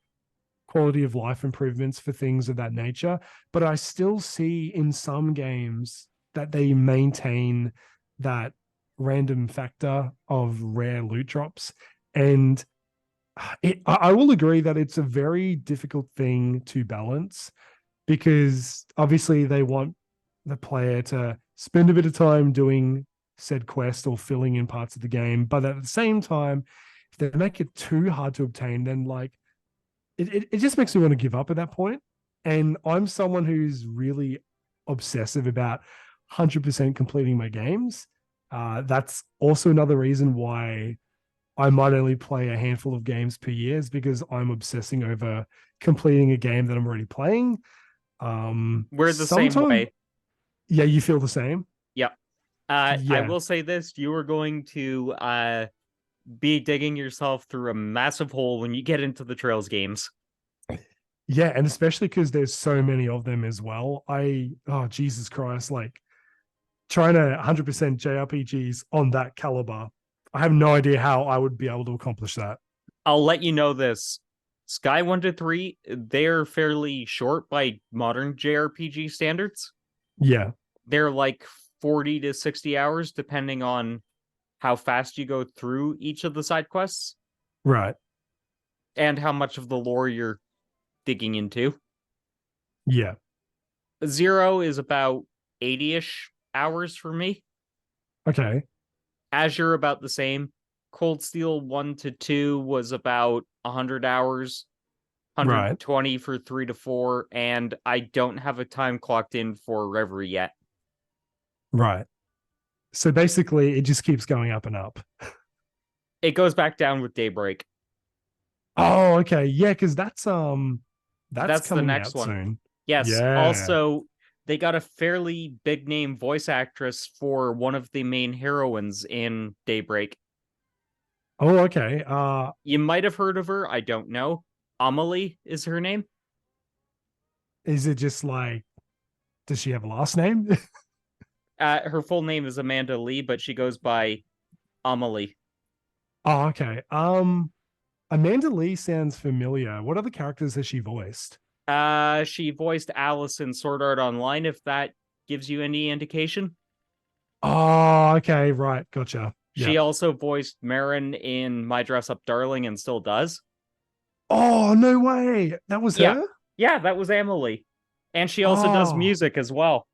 quality of life improvements for things of that nature. But I still see in some games that they maintain that random factor of rare loot drops. And I will agree that it's a very difficult thing to balance because obviously they want the player to spend a bit of time doing said quest or filling in parts of the game. But at the same time, if they make it too hard to obtain, then like it just makes me want to give up at that point. And I'm someone who's really obsessive about 100% completing my games. That's also another reason why I might only play a handful of games per year is because I'm obsessing over completing a game that I'm already playing. We're the same Sometimes, way. yeah, you feel the same. Yep. I Yeah, will say this, you are going to be digging yourself through a massive hole when you get into the Trails games. yeah, and especially because there's so many of them as well. Oh Jesus Christ, like trying to 100% JRPGs on that caliber, I have no idea how I would be able to accomplish that. I'll let you know this. Sky 1 to 3, they're fairly short by modern JRPG standards. Yeah, They're like 40 to 60 hours, depending on how fast you go through each of the side quests. right. and how much of the lore you're digging into. Yeah. Zero is about 80-ish hours for me. Okay. Azure about the same. Cold Steel 1 to 2 was about 100 hours. Right. 120 for 3 to 4, and I don't have a time clocked in for Reverie yet. Right. So basically, it just keeps going up and up. It goes back down with Daybreak. Oh, okay. Yeah, because that's That's the coming next out one. soon. Yes. Yeah. Also, they got a fairly big name voice actress for one of the main heroines in Daybreak. Oh, okay. You might have heard of her. I don't know. Amelie is her name. Is it just like, does she have a last name? Her full name is Amanda Lee, but she goes by Amelie. Oh, okay. Amanda Lee sounds familiar. What other characters has she voiced? She voiced Alice in Sword Art Online, if that gives you any indication. Oh, okay. Right. Gotcha. She Yep. also voiced Marin in My Dress Up Darling and still does. Oh, no way. That was Yeah. her? Yeah, that was Emily. And she also does Oh, music as well.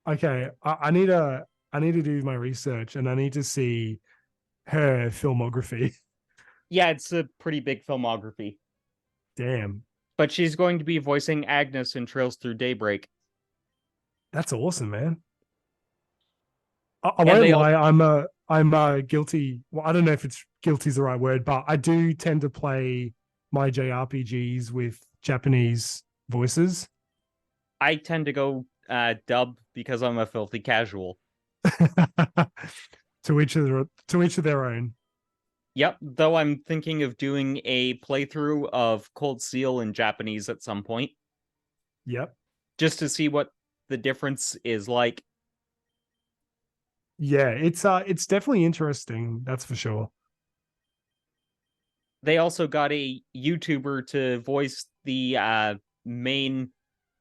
okay. I need to do my research and I need to see her filmography. Yeah, it's a pretty big filmography. Damn. But she's going to be voicing Agnes in Trails Through Daybreak. That's awesome, man. I And won't they lie, I'm guilty. Well, I don't know if it's guilty is the right word, but I do tend to play my JRPGs with Japanese voices. I tend to go dub because I'm a filthy casual. To each of their own. Yep, though I'm thinking of doing a playthrough of Cold Seal in Japanese at some point, Yep. just to see what the difference is like. Yeah, it's definitely interesting, that's for sure. They also got a YouTuber to voice the main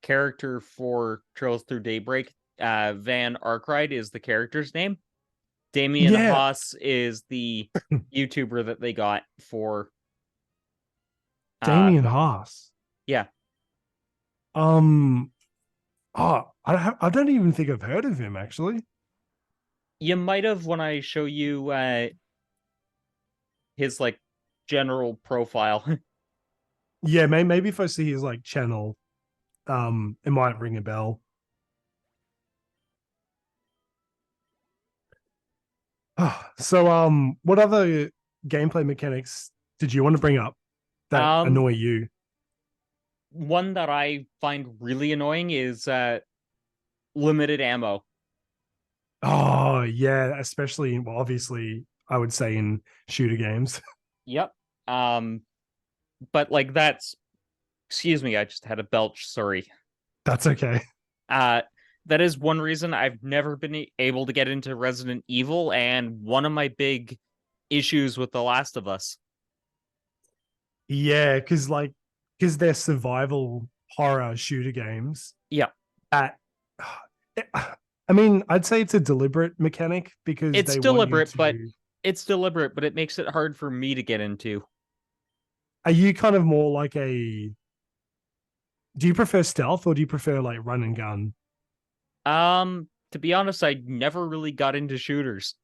character for Trails Through Daybreak. Van Arkride is the character's name. Damien Yeah, Haas is the YouTuber that they got for uh Damien Haas. yeah. Um I don't even think I've heard of him actually. You might have when I show you his like general profile. Yeah, maybe if I see his like channel, it might ring a bell. So what other gameplay mechanics did you want to bring up that um annoy you? One that I find really annoying is limited ammo. Oh yeah, especially well, obviously I would say in shooter games. Yep. Um but like that's excuse me, I just had a belch, sorry. That's okay. Uh, that is one reason I've never been able to get into Resident Evil, and one of my big issues with The Last of Us. Yeah, because they're survival horror shooter games. Yeah, At I mean, I'd say it's a deliberate mechanic because it's they want you deliberate, but to. it makes it hard for me to get into. Are you kind of more like a? Do you prefer stealth or do you prefer like run and gun? To be honest, I never really got into shooters.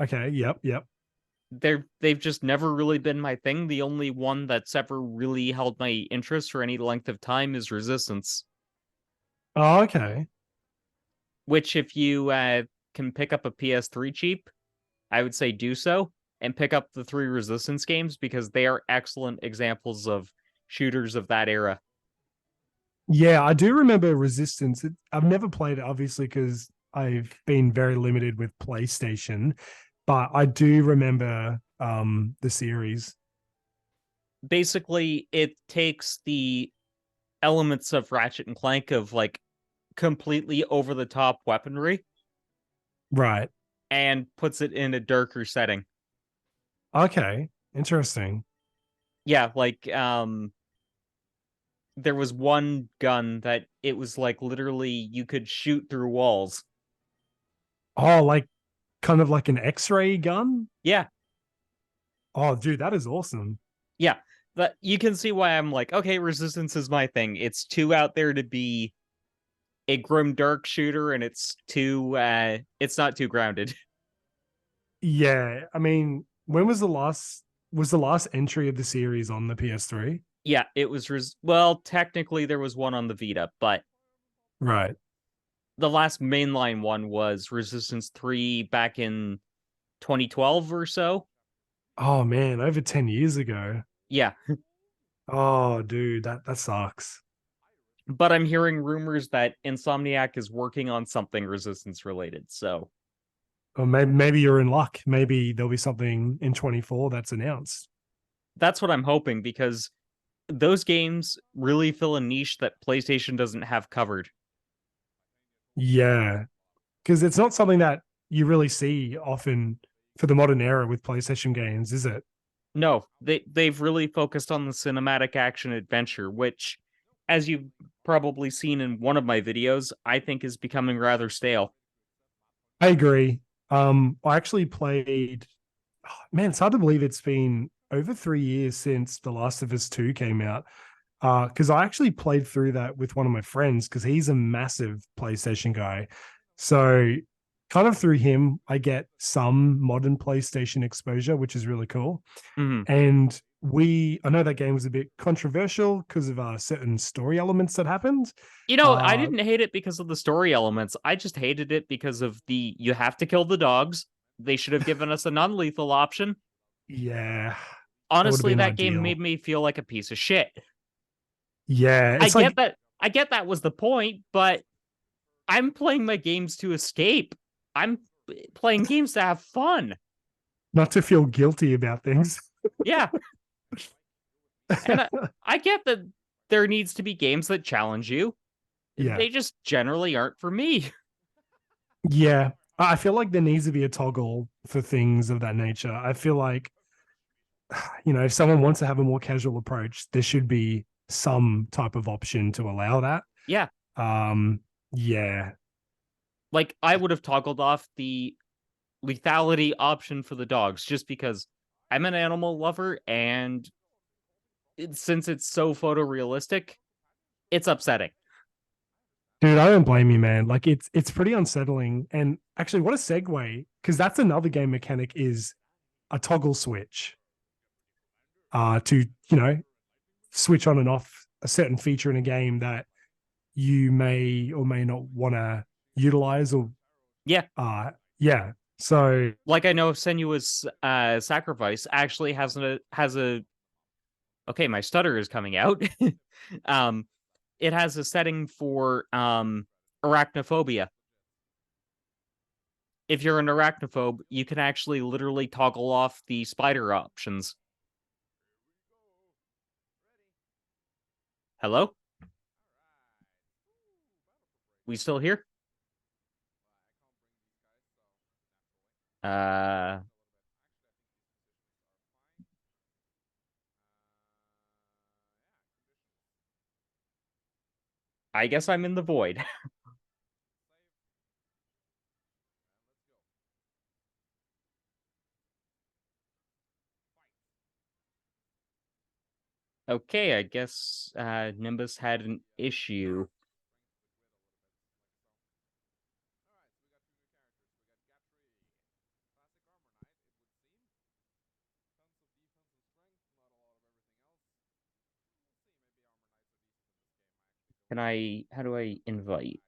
Okay. Yep. Yep. They've just never really been my thing. The only one that's ever really held my interest for any length of time is Resistance, Oh, okay. which if you can pick up a PS3 cheap, I would say do so and pick up the three Resistance games because they are excellent examples of shooters of that era. Yeah, I do remember Resistance. I've never played it, obviously, because I've been very limited with PlayStation, but I do remember the series. Basically, it takes the elements of Ratchet and Clank of like completely over the top weaponry Right. and puts it in a darker setting. Okay. Interesting. Yeah, like there was one gun that it was like literally you could shoot through walls. Oh, like kind of like an X-ray gun? Yeah, Oh, dude, that is awesome. Yeah, but you can see why I'm like, okay, Resistance is my thing. It's too out there to be a grim dark shooter, and it's not too grounded. Yeah, I mean, when was the last entry of the series on the PS3? Yeah, it was well, technically there was one on the Vita, but Right. the last mainline one was Resistance 3 back in 2012 or so. Oh man, over 10 years ago. Yeah, Oh dude, that sucks. but I'm hearing rumors that Insomniac is working on something Resistance related. So Or maybe you're in luck. Maybe there'll be something in 24 that's announced. that's what I'm hoping because those games really fill a niche that PlayStation doesn't have covered. Yeah, because it's not something that you really see often for the modern era with PlayStation games, is it? No, they've really focused on the cinematic action adventure, which, as you've probably seen in one of my videos, I think is becoming rather stale. I agree. I actually played. Oh, man, it's hard to believe it's been over 3 years since The Last of Us 2 came out. Because I actually played through that with one of my friends because he's a massive PlayStation guy. So, kind of through him, I get some modern PlayStation exposure, which is really cool. Mhm. And I know that game was a bit controversial because of certain story elements that happened. I Uh, didn't hate it because of the story elements. I just hated it because of the you have to kill the dogs. They should have given us a non-lethal option. yeah, that would have Honestly, been that game made ideal. me feel like a piece of shit. Yeah, I it's get like that. I get that was the point, but I'm playing my games to escape. I'm playing games to have fun. not to feel guilty about things. Yeah, and I get that there needs to be games that challenge you. Yeah. They just generally aren't for me. Yeah. I feel like there needs to be a toggle for things of that nature. I feel like, if someone wants to have a more casual approach, there should be some type of option to allow that. Yeah, Um, yeah. like I would have toggled off the lethality option for the dogs just because I'm an animal lover and since it's so photorealistic, it's upsetting. Dude, I don't blame you, man. Like it's pretty unsettling. And actually, what a segue, because that's another game mechanic is a toggle switch. To, switch on and off a certain feature in a game that you may or may not want to utilize or Yeah, yeah. So like I know Senua's sacrifice actually has a okay, my stutter is coming out. um it has a setting for arachnophobia. If you're an arachnophobe, you can actually literally toggle off the spider options. Hello? We still here? Uh I guess I'm in the void. Okay, I guess Nimbus had an issue. Can I how do I invite?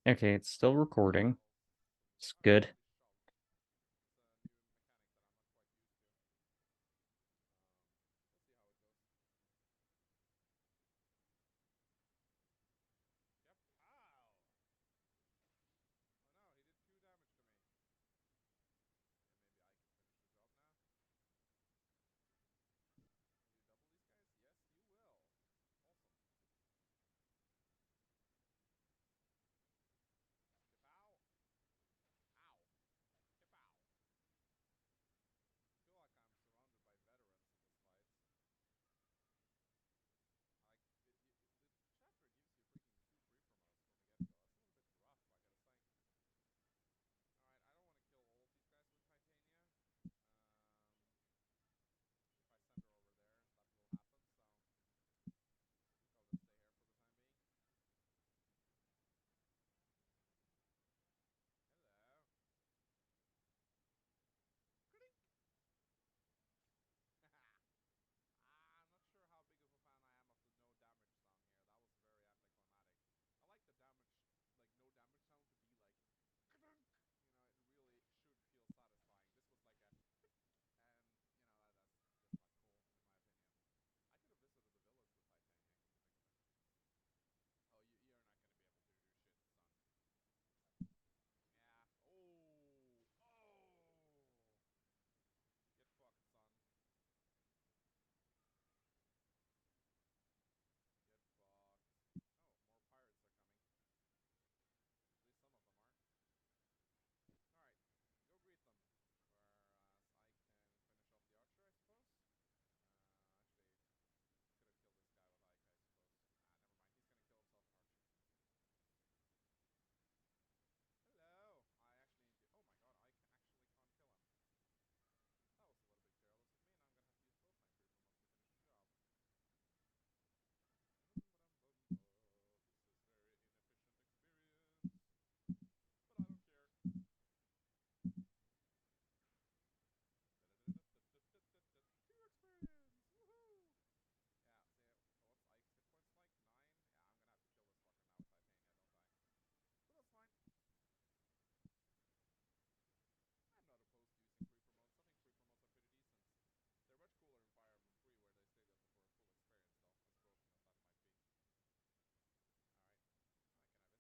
Okay, it's still recording. It's good.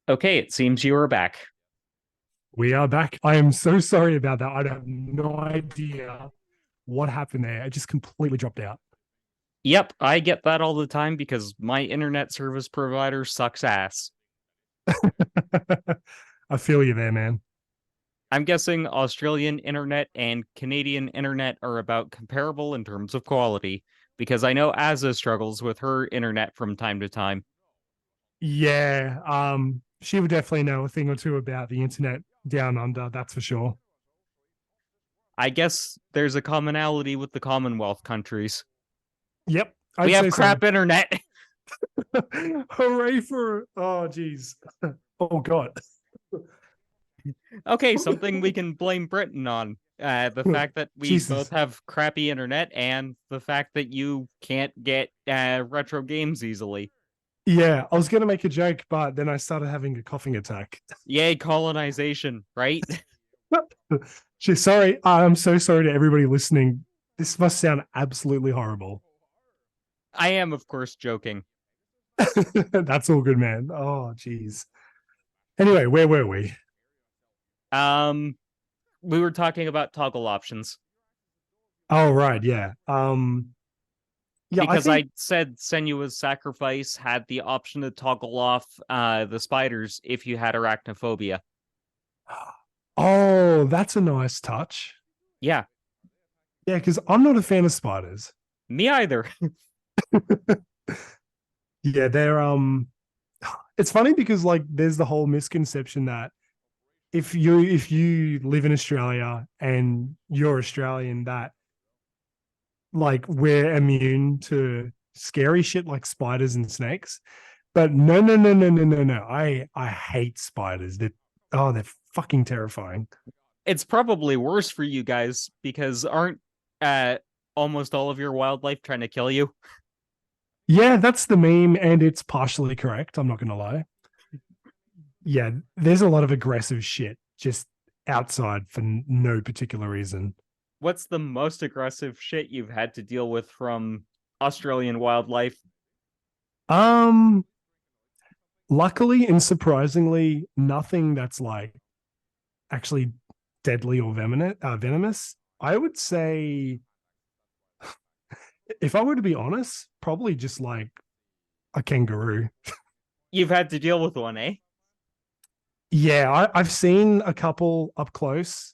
Okay, it seems you are back. We are back. I am so sorry about that. I have no idea what happened there. It just completely dropped out. Yep, I get that all the time because my internet service provider sucks ass. I feel you there, man. I'm guessing Australian internet and Canadian internet are about comparable in terms of quality, because I know Azza struggles with her internet from time to time. Yeah, she would definitely know a thing or two about the internet down under, that's for sure. I guess there's a commonality with the Commonwealth countries. Yep, We I'd have say so. crap internet. Hooray for geez. Oh god. Okay, something we can blame Britain on. The fact that we both Jesus. have crappy internet and the fact that you can't get retro games easily. Yeah, I was gonna make a joke, but then I started having a coughing attack. Yay, colonization, right? Sorry, I'm so sorry to everybody listening. This must sound absolutely horrible. I am, of course, joking. That's all good, man. Oh, geez. Anyway, where were we? Um, we were talking about toggle options Oh, right, yeah. Yeah, I because think. I said Senua's Sacrifice had the option to toggle off the spiders if you had arachnophobia. Oh, that's a nice touch. Yeah, Yeah, because I'm not a fan of spiders. me either. Yeah, they're it's funny because like there's the whole misconception that if you live in Australia and you're Australian, that like we're immune to scary shit like spiders and snakes. But no, no, no, no, no, no, no. I hate spiders. They're fucking terrifying. It's probably worse for you guys because aren't uh almost all of your wildlife trying to kill you? Yeah, that's the meme, and it's partially correct. I'm not gonna lie. Yeah, there's a lot of aggressive shit just outside for no particular reason. What's the most aggressive shit you've had to deal with from Australian wildlife? Um, Luckily and surprisingly, nothing that's like actually deadly or venomous. I would say, if I were to be honest, probably just like a kangaroo. You've had to deal with one, eh? Yeah, I've seen a couple up close.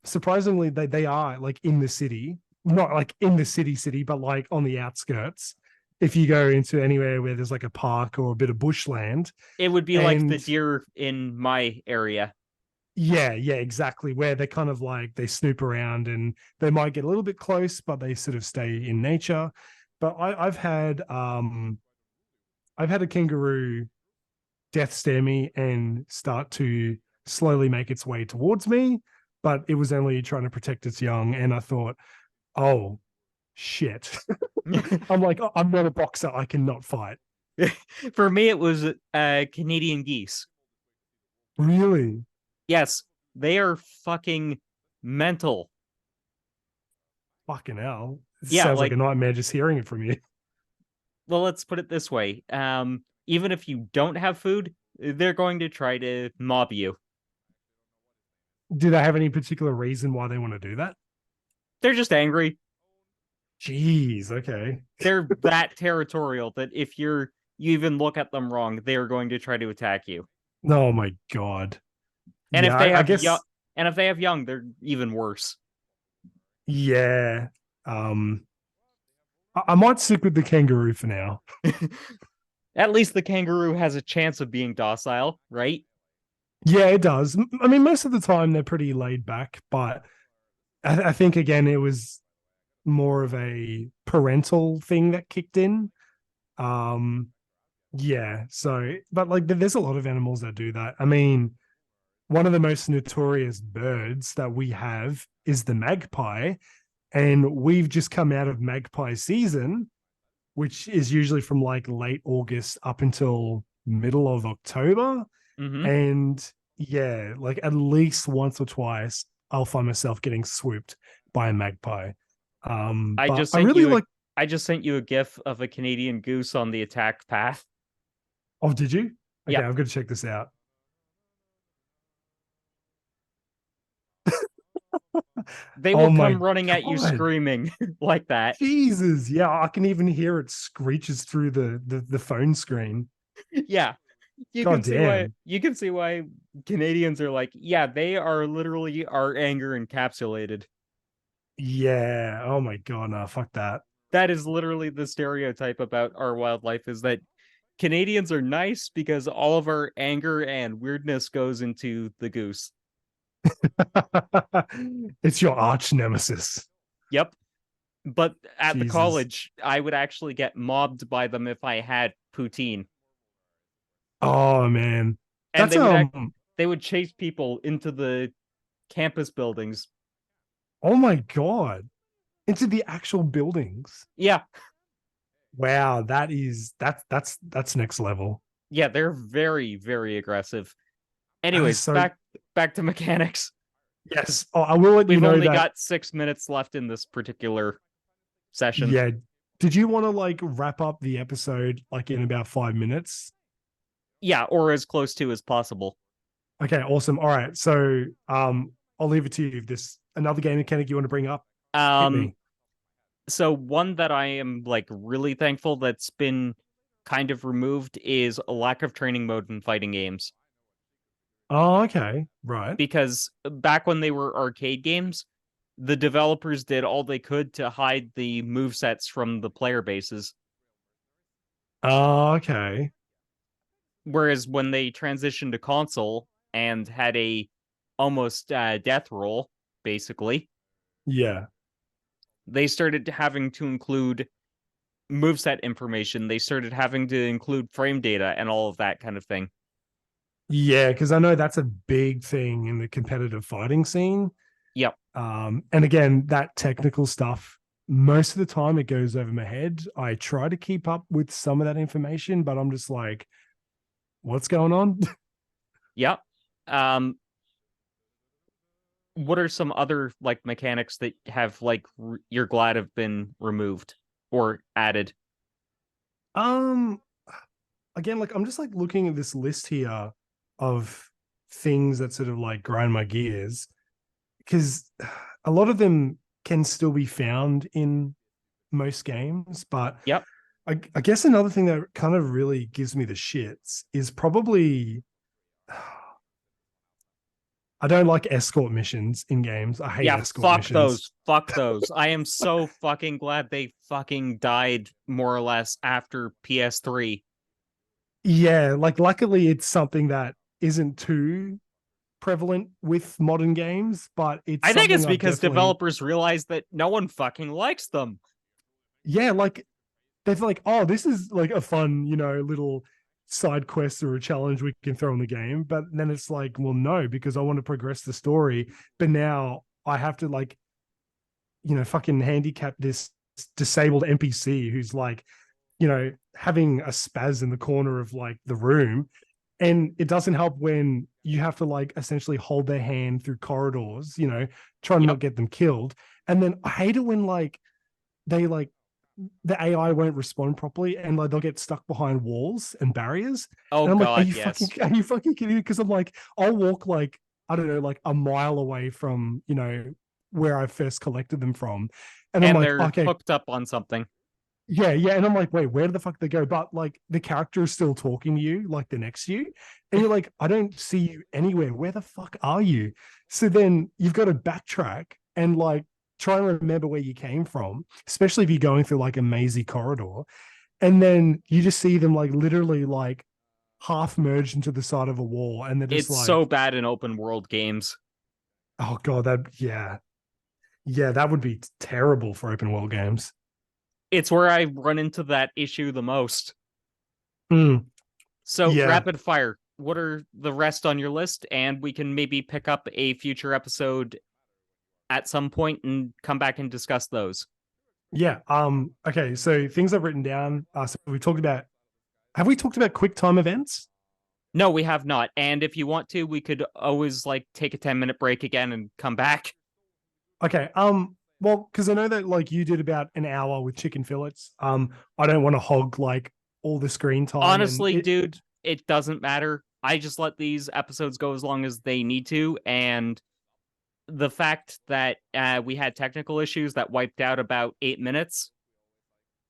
Surprisingly, they are like in the city, not like in the city, but like on the outskirts. If you go into anywhere where there's like a park or a bit of bushland, It would be like the and deer in my area. yeah, yeah, exactly. Where they kind of like they snoop around and they might get a little bit close, but they sort of stay in nature. But I've had a kangaroo death stare me and start to slowly make its way towards me, but it was only trying to protect its young. And I thought, oh shit. I'm like, oh, I'm not a boxer. I cannot fight. For me, it was Canadian geese. Really? Yes, they are fucking mental. Fucking hell. It Yeah, sounds like a like, nightmare just hearing it from you. well, let's put it this way. Even if you don't have food, they're going to try to mob you. Do they have any particular reason why they want to do that? They're just angry. Jeez, okay. They're that territorial that if you even look at them wrong, they are going to try to attack you. Oh my god. And Yeah, if they I have young, guess and if they have young, they're even worse. yeah. I might stick with the kangaroo for now. At least the kangaroo has a chance of being docile, right? Yeah, it does. I mean, most of the time they're pretty laid back, but I think again it was more of a parental thing that kicked in. Um, yeah. So, but like, there's a lot of animals that do that. I mean, one of the most notorious birds that we have is the magpie, and we've just come out of magpie season, which is usually from like late August up until middle of October. Mm-hmm. And yeah, like at least once or twice, I'll find myself getting swooped by a magpie. I But just I sent really you a like. I just sent you a gif of a Canadian goose on the attack path. Oh, did you? Okay, Yep. I've got to check this out. They will Oh come my running at you god. screaming like that. Jesus. Yeah, I can even hear it screeches through the phone screen. Yeah. God damn. You can see why Canadians are like, yeah, they are literally our anger encapsulated. Yeah. Oh my god, no, fuck that. That is literally the stereotype about our wildlife is that Canadians are nice because all of our anger and weirdness goes into the goose. It's your arch nemesis. Yep. But at the Jesus. college, I would actually get mobbed by them if I had poutine. Oh man. And That's they would chase people into the campus buildings. oh my god. Into the actual buildings. Yeah. Wow, that's next level. Yeah, they're very, very aggressive. Anyways, So back to mechanics. yes. Oh, I will let you We've know only that. got 6 minutes left in this particular session. Yeah. Did you want to like wrap up the episode like in about 5 minutes? Yeah, or as close to as possible. Okay, awesome. All right. So I'll leave it to you. If there's another game mechanic you want to bring up, hit Um, me. so one that I am like really thankful that's been kind of removed is a lack of training mode in fighting games. Oh, okay. Right. Because back when they were arcade games, the developers did all they could to hide the move sets from the player bases. Oh, okay. Whereas when they transitioned to console and had a almost death roll, basically, Yeah. they started having to include moveset information. They started having to include frame data and all of that kind of thing. Yeah, because I know that's a big thing in the competitive fighting scene. Yep. And again, that technical stuff, most of the time it goes over my head. I try to keep up with some of that information, but I'm just like, what's going on? Yep. Um, what are some other like mechanics that have like you're glad have been removed or added? um, Again, like I'm just like looking at this list here of things that sort of like grind my gears because a lot of them can still be found in most games, but Yep. I guess another thing that kind of really gives me the shits is probably I don't like escort missions in games. I hate Yeah, escort fuck missions. those. Fuck those. I am so fucking glad they fucking died more or less after PS3. Yeah, like luckily it's something that isn't too prevalent with modern games, but it's I think it's something I've because definitely developers realized that no one fucking likes them. yeah, like they're like, oh, this is like a fun, little side quest or a challenge we can throw in the game. But then it's like, well, no, because I want to progress the story. But now I have to like, fucking handicap this disabled NPC who's like, having a spaz in the corner of like the room. And it doesn't help when you have to like essentially hold their hand through corridors, trying to Yep. not get them killed. And then I hate it when like they like the AI won't respond properly and like they'll get stuck behind walls and barriers. Oh And I'm like, god, yes. are you fucking kidding me? Because I'm like, I'll walk like, I don't know, like a mile away from, where I first collected them from. And I'm And like, they're okay, hooked up on something. yeah, yeah. And I'm like, wait, where the fuck did they go? But like the character is still talking to you, like the next to you. And you're like, I don't see you anywhere. Where the fuck are you? So then you've got to backtrack and like try and remember where you came from, especially if you're going through like a mazy corridor. And then you just see them like literally like half merged into the side of a wall. And they're just It's so like, bad in open world games. oh God, yeah. Yeah, that would be terrible for open world games. It's where I run into that issue the most. Mm, So, yeah. rapid fire. What are the rest on your list? And we can maybe pick up a future episode at some point and come back and discuss those. Yeah. Okay. So things I've written down. So we talked about. Have we talked about quick time events? No, we have not. And if you want to, we could always like take a 10-minute break again and come back. Okay. Well, because I know that like you did about an hour with chicken fillets. I don't want to hog like all the screen time, and Honestly, it. dude, it doesn't matter. I just let these episodes go as long as they need to, and the fact that we had technical issues that wiped out about 8 minutes,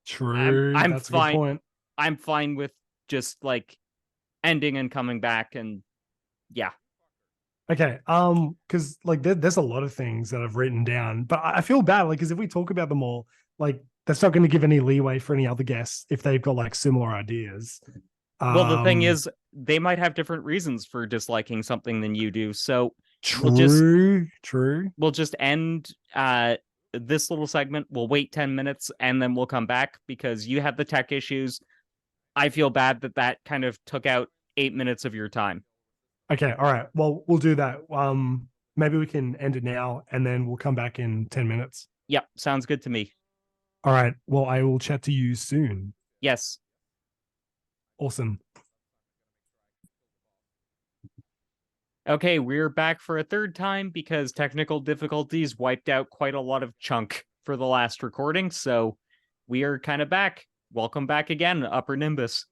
True. I'm That's a good fine. point. I'm fine with just like ending and coming back, and yeah. Okay. Because like there's a lot of things that I've written down, but I feel bad, like, because if we talk about them all, like that's not going to give any leeway for any other guests if they've got like similar ideas. Well, the thing Um, is, they might have different reasons for disliking something than you do, so we'll just true, true. we'll just end this little segment. We'll wait 10 minutes and then we'll come back because you had the tech issues. I feel bad that that kind of took out 8 minutes of your time. Okay, all right. Well, we'll do that. Maybe we can end it now and then we'll come back in 10 minutes. Yep, sounds good to me. All right. Well, I will chat to you soon. Yes. Awesome. Okay, we're back for a third time because technical difficulties wiped out quite a lot of chunk for the last recording, so we are kind of back. Welcome back again, Uppernimbus.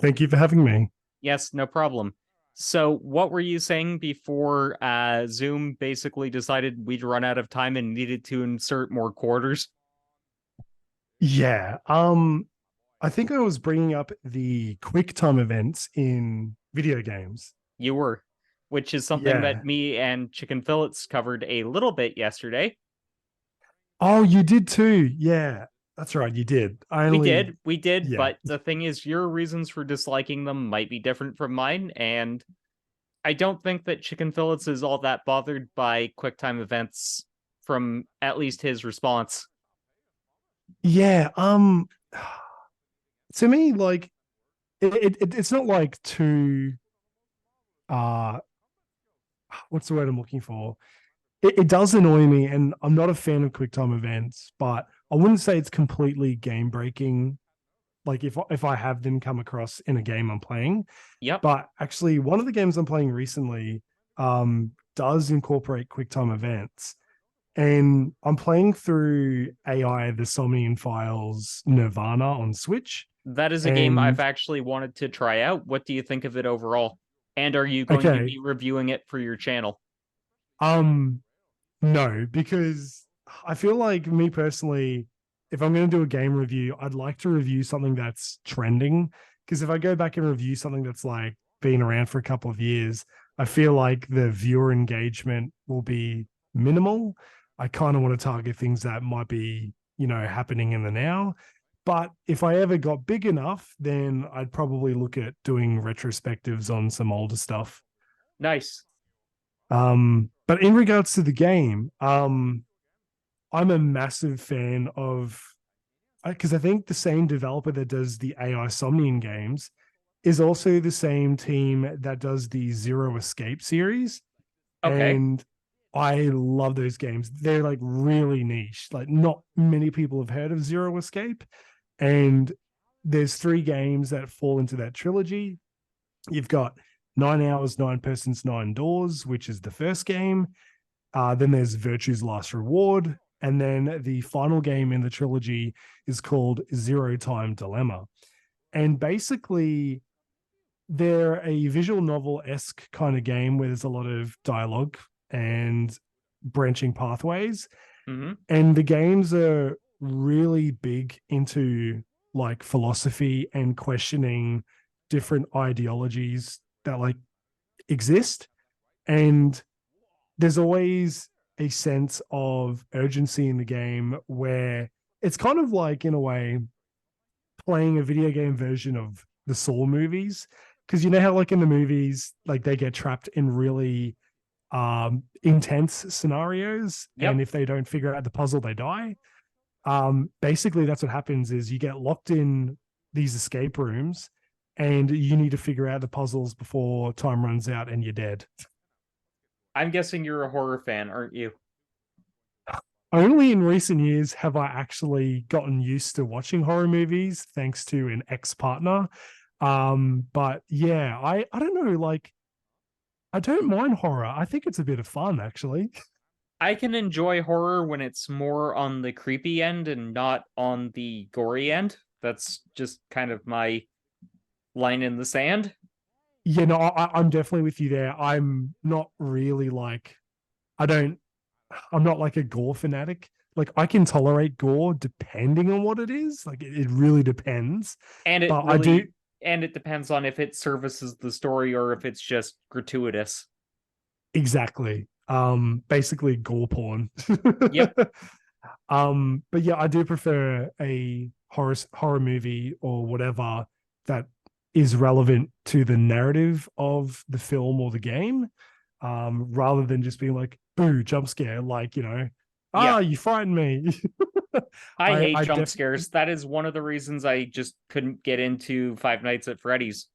Thank you for having me. Yes, no problem. So, what were you saying before Zoom basically decided we'd run out of time and needed to insert more quarters? Yeah. I think I was bringing up the quick time events in video games. You were, which is something that Yeah. me and Chicken Fillets covered a little bit yesterday. Oh, you did too. Yeah. That's right. You did. I only, We did, yeah. but the thing is, your reasons for disliking them might be different from mine, and I don't think that Chicken Fillets is all that bothered by QuickTime events from at least his response. Yeah. To me, like, it's not like too, uh, what's the word I'm looking for? It does annoy me, and I'm not a fan of QuickTime events, but I wouldn't say it's completely game breaking. Like if I have them come across in a game I'm playing, Yep. but actually one of the games I'm playing recently does incorporate QuickTime events, and I'm playing through AI the Somnian Files Nirvana on Switch. That is a game I've And actually wanted to try out. What do you think of it overall? And are you going to okay, be reviewing it for your channel? um, no, because I feel like me personally, if I'm going to do a game review, I'd like to review something that's trending. Because if I go back and review something that's like been around for a couple of years, I feel like the viewer engagement will be minimal. I kind of want to target things that might be, happening in the now. But if I ever got big enough, then I'd probably look at doing retrospectives on some older stuff. Nice. But in regards to the game, I'm a massive fan of, because I think the same developer that does the AI Somnian games is also the same team that does the Zero Escape series. Okay. And I love those games. They're like really niche. Like not many people have heard of Zero Escape. And there's three games that fall into that trilogy. You've got 9 Hours, Nine Persons, Nine Doors, which is the first game. Then there's Virtue's Last Reward. And then the final game in the trilogy is called Zero Time Dilemma. And basically, they're a visual novel esque kind of game where there's a lot of dialogue and branching pathways. Mm-hmm. And the games are really big into like philosophy and questioning different ideologies that like exist. And there's always a sense of urgency in the game where it's kind of like, in a way, playing a video game version of the Saw movies. Because you know how, like, in the movies, like they get trapped in really intense scenarios, and Yep. if they don't figure out the puzzle, they die. Basically, that's what happens is you get locked in these escape rooms, and you need to figure out the puzzles before time runs out and you're dead. I'm guessing you're a horror fan, aren't you? Only in recent years have I actually gotten used to watching horror movies thanks to an ex-partner. But yeah, I don't know, like I don't mind horror. I think it's a bit of fun actually. I can enjoy horror when it's more on the creepy end and not on the gory end. That's just kind of my line in the sand. Yeah, no, I'm definitely with you there. I'm not really like, I don't, I'm not like a gore fanatic. Like I can tolerate gore depending on what it is. Like it really depends. And it But I do really and it depends on if it services the story or if it's just gratuitous. exactly. Basically gore porn. Yep. But yeah, I do prefer a horror movie or whatever that is relevant to the narrative of the film or the game, rather than just being like, boo, jump scare, like, Yeah. you frightened me. I I hate I jump definitely scares. That is one of the reasons I just couldn't get into Five Nights at Freddy's.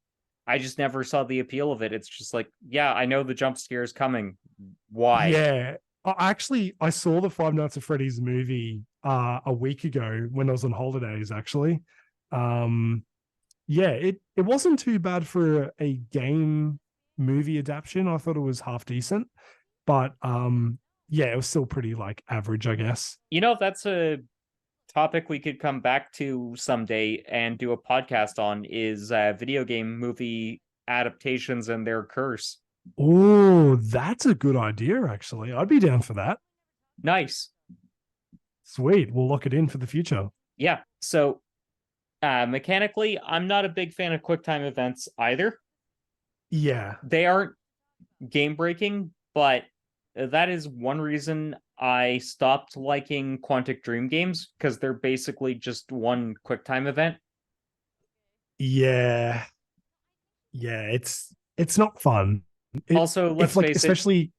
I just never saw the appeal of it. It's just like, yeah, I know the jump scare is coming. Why? yeah. I saw the Five Nights at Freddy's movie a week ago when I was on holidays, actually. Um yeah, it wasn't too bad for a game movie adaptation. I thought it was half decent, but yeah, it was still pretty like average, I guess. That's a topic we could come back to someday and do a podcast on is video game movie adaptations and their curse. Oh, that's a good idea, actually. I'd be down for that. Nice. Sweet. We'll lock it in for the future. Yeah. So mechanically, I'm not a big fan of QuickTime events either. Yeah. They aren't game breaking, but that is one reason I stopped liking Quantic Dream games because they're basically just one QuickTime event. Yeah. Yeah, it's not fun. It Also, if like especially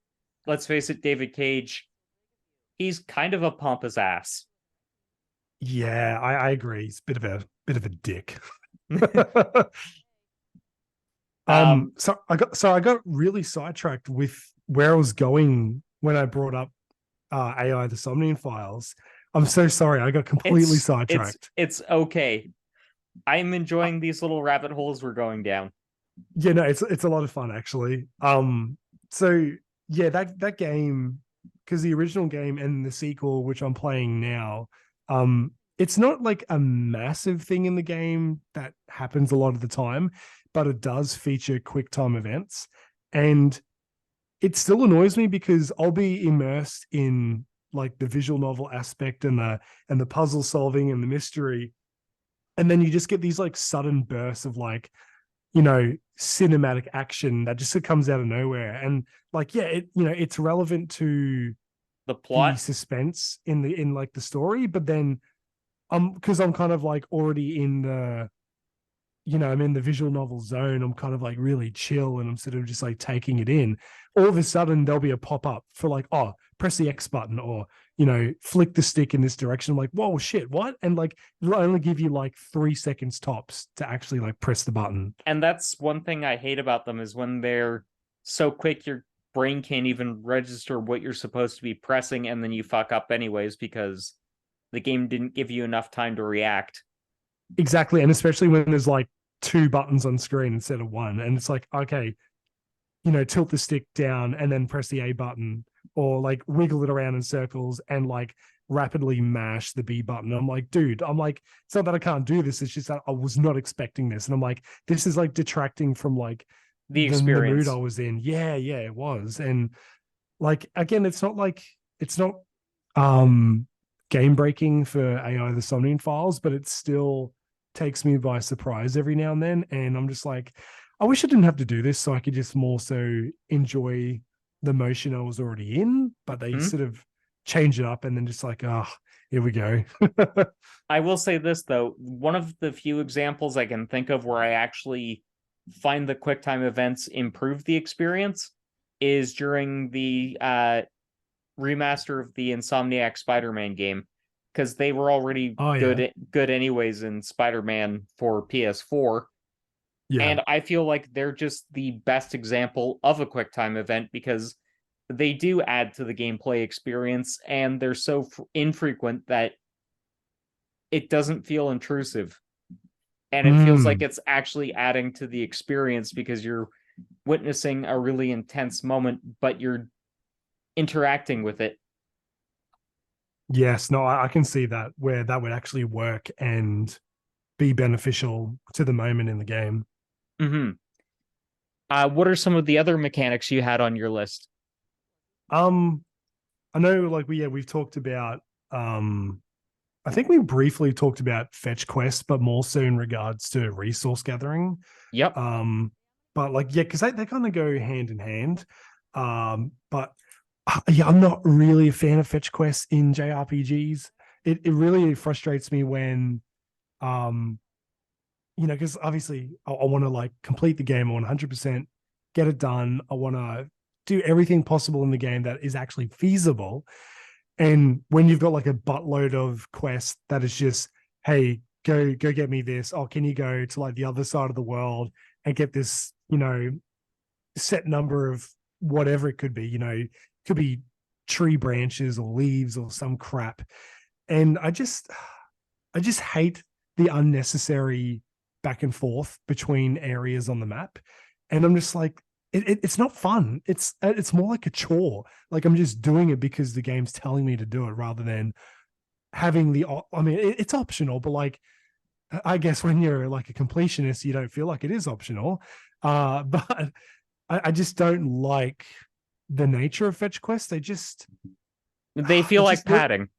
let's face it, David Cage, he's kind of a pompous ass. yeah, I agree. He's a bit of a dick. Um, I got really sidetracked with where I was going when I brought up AI the Somnian Files. I'm so sorry. I got completely sidetracked. it's okay. I'm Uh, enjoying these little rabbit holes we're going down. yeah, no, it's a lot of fun actually. So yeah, that game, because the original game and the sequel, which I'm playing now, it's not like a massive thing in the game that happens a lot of the time, but it does feature quick time events. And it still annoys me because I'll be immersed in like the visual novel aspect and the puzzle solving and the mystery. And then you just get these like sudden bursts of like, cinematic action that just comes out of nowhere. And like, yeah, it's relevant to The the plot, suspense in like the story, but then because I'm kind of like already in I'm in the visual novel zone. I'm kind of like really chill and I'm sort of just like taking it in. All of a sudden, there'll be a pop up for like, oh, press the X button or, flick the stick in this direction. I'm like, whoa, shit, what? And like, it'll only give you like 3 seconds tops to actually like press the button. and that's one thing I hate about them is when they're so quick your brain can't even register what you're supposed to be pressing and then you fuck up anyways because the game didn't give you enough time to react. Exactly. And especially when there's like two buttons on screen instead of one. And it's like, okay, tilt the stick down and then press the A button or like wiggle it around in circles and like rapidly mash the B button. I'm like, dude, it's not that I can't do this. It's just that I was not expecting this. And I'm like, this is like detracting from like The the mood I experience. was in. Yeah, yeah, it was. And like, again, it's not um game breaking for AI the Somnian Files, but it still takes me by surprise every now and then. And I'm just like, I wish I didn't have to do this so I could just more so enjoy the motion I was already in, but they Hmm? sort of change it up and then just like, here we go. I will say this though, one of the few examples I can think of where I actually find the QuickTime events improve the experience is during the remaster of the Insomniac Spider-Man game because they were already Oh yeah. good anyways in Spider-Man for PS4, Yeah. and I feel like they're just the best example of a QuickTime event because they do add to the gameplay experience and they're so infrequent that it doesn't feel intrusive and it feels like Mm. it's actually adding to the experience because you're witnessing a really intense moment but you're interacting with it. Yes, no, I can see that where that would actually work and be beneficial to the moment in the game. Mm-hmm. What are some of the other mechanics you had on your list? Um, I know, like we've talked about. I think we briefly talked about fetch quests, but more so in regards to resource gathering. Yep. But like, yeah, because they kind of go hand in hand. But yeah, I'm not really a fan of fetch quests in JRPGs. It really frustrates me when, um, because obviously I want to like complete the game. I want 100% get it done. I want to do everything possible in the game that is actually feasible. And when you've got like a buttload of quests that is just, hey, go get me this. Oh, can you go to like the other side of the world and get this, set number of whatever it could be, it could be tree branches or leaves or some crap. And I just hate the unnecessary back and forth between areas on the map. And I'm just like, it's not fun. It's more like a chore. Like I'm just doing it because the game's telling me to do it rather than having I mean, it's optional, but like I guess when you're like a completionist, you don't feel like it is optional. But I just don't like the nature of fetch quests. They feel It like just padding.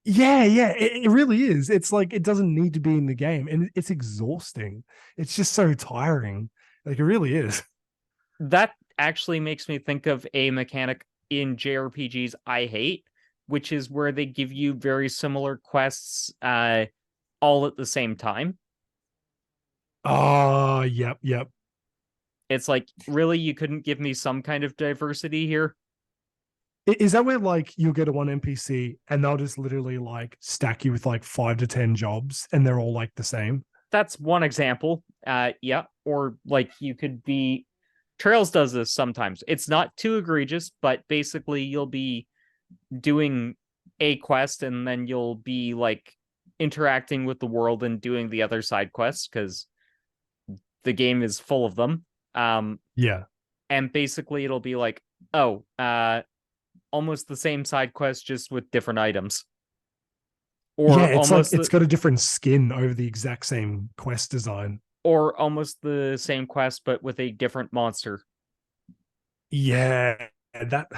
yeah, it really is. It's like it doesn't need to be in the game, and it's exhausting. It's just so tiring. Like it really is. That actually makes me think of a mechanic in JRPGs I hate, which is where they give you very similar quests all at the same time. Oh, yep. It's like, really, you couldn't give me some kind of diversity here? Is that where like you'll get a one NPC and they'll just literally like stack you with like 5 to 10 jobs and they're all like the same? That's one example. Yeah. Or like you could be Trails does this sometimes. It's not too egregious, but basically you'll be doing a quest and then you'll be like interacting with the world and doing the other side quests because the game is full of them. Um, Yeah. and basically it'll be like, oh, almost the same side quest just with different items. Yeah, Or it's like almost it's the got a different skin over the exact same quest design. or almost the same quest but with a different monster. Yeah, that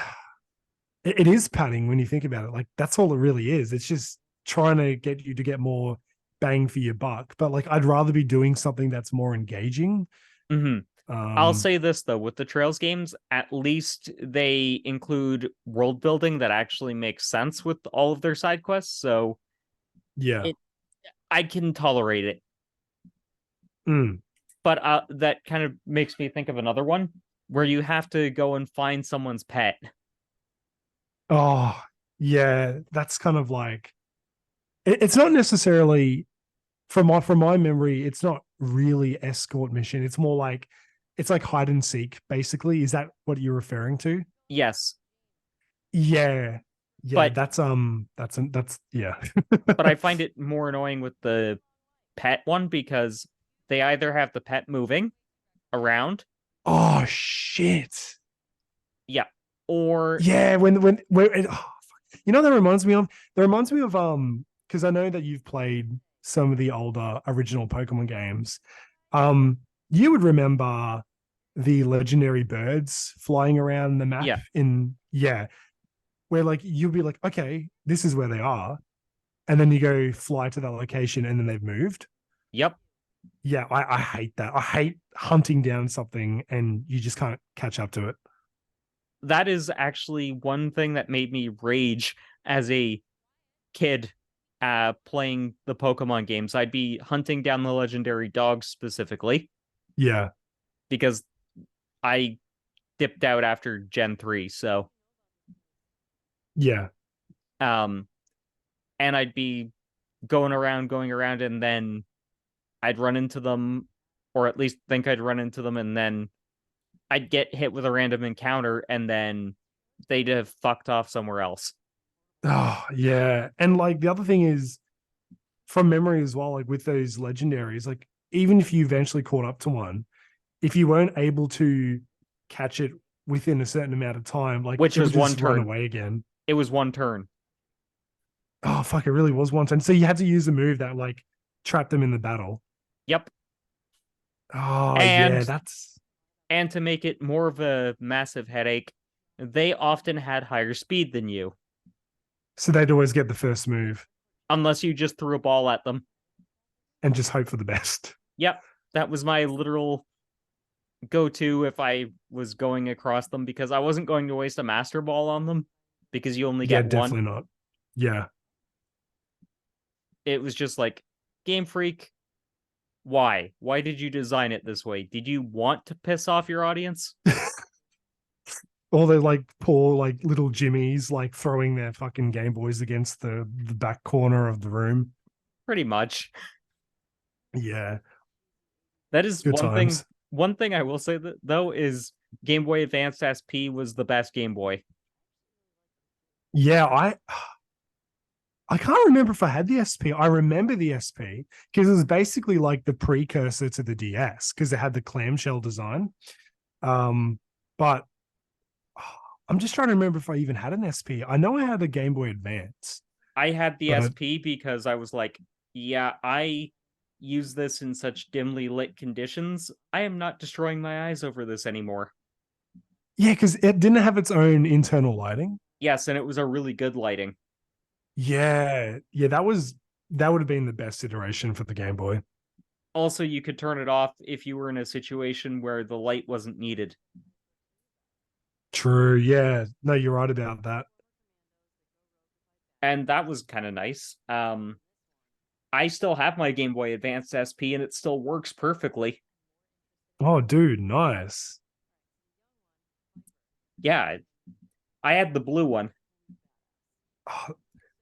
it is padding when you think about it. Like that's all it really is. It's just trying to get you to get more bang for your buck. But like I'd rather be doing something that's more engaging. Mm-hmm. I'll Um, say this though, with the Trails games, at least they include world building that actually makes sense with all of their side quests, so yeah. it I can tolerate it. Mm. But that kind of makes me think of another one where you have to go and find someone's pet. Oh, yeah. That's kind of like it's not necessarily from my memory, it's not really escort mission. It's more like it's like hide and seek, basically. Is that what you're referring to? Yes, Yeah. Yeah, but that's yeah. I find it more annoying with the pet one because they either have the pet moving around, Oh shit. yeah, or Yeah, oh, that reminds me of because I know that you've played some of the older original Pokemon games. Um, you would remember the legendary birds flying around the map yeah, in yeah, where like you'll be like, okay, this is where they are, and then you go fly to that location and then they've moved. yep. Yeah, I hate that. I hate hunting down something and you just can't catch up to it. That is actually one thing that made me rage as a kid playing the Pokemon games. I'd be hunting down the legendary dogs specifically Yeah, because I dipped out after Gen 3, so yeah, um and I'd be going around and then I'd run into them or at least think I'd run into them and then I'd get hit with a random encounter and then they'd have fucked off somewhere else. oh yeah. And like the other thing is from memory as well, like with those legendaries, like even if you eventually caught up to one, if you weren't able to catch it within a certain amount of time, like Which it was would one just run turn. away again. It was one turn. Oh fuck, it really was one time. So you had to use a move that like trapped them in the battle. Yep. Oh yeah, And that's And to make it more of a massive headache, they often had higher speed than you, So they'd always get the first move unless you just threw a ball at them. and just hope for the best. Yep, that was my literal go-to if I was going across them, because I wasn't going to waste a master ball on them because you only Yeah, get one. definitely not. Yeah. It was just like, Game Freak, why? Why did you design it this way? Did you want to piss off your audience? All the like poor like little Jimmies like throwing their fucking Game Boys against the back corner of the room. Pretty much. Yeah. That is Good one thing. times. One thing I will say that though is Game Boy Advance SP was the best Game Boy. Yeah, I can't remember if I had the SP. I remember the SP because it was basically like the precursor to the DS because it had the clamshell design. But I'm just trying to remember if I even had an SP. I know I had a Game Boy Advance. I had the But SP because I was like, yeah, I use this in such dimly lit conditions. I am not destroying my eyes over this anymore. yeah, because it didn't have its own internal lighting. Yes, and it was a really good lighting. Yeah, yeah, that would have been the best iteration for the Game Boy. Also, you could turn it off if you were in a situation where the light wasn't needed. True. Yeah. No, you're right about that. And that was kind of nice. I still have my Game Boy Advance SP and it still works perfectly. Oh, dude, nice. Yeah, I had the blue one. Oh,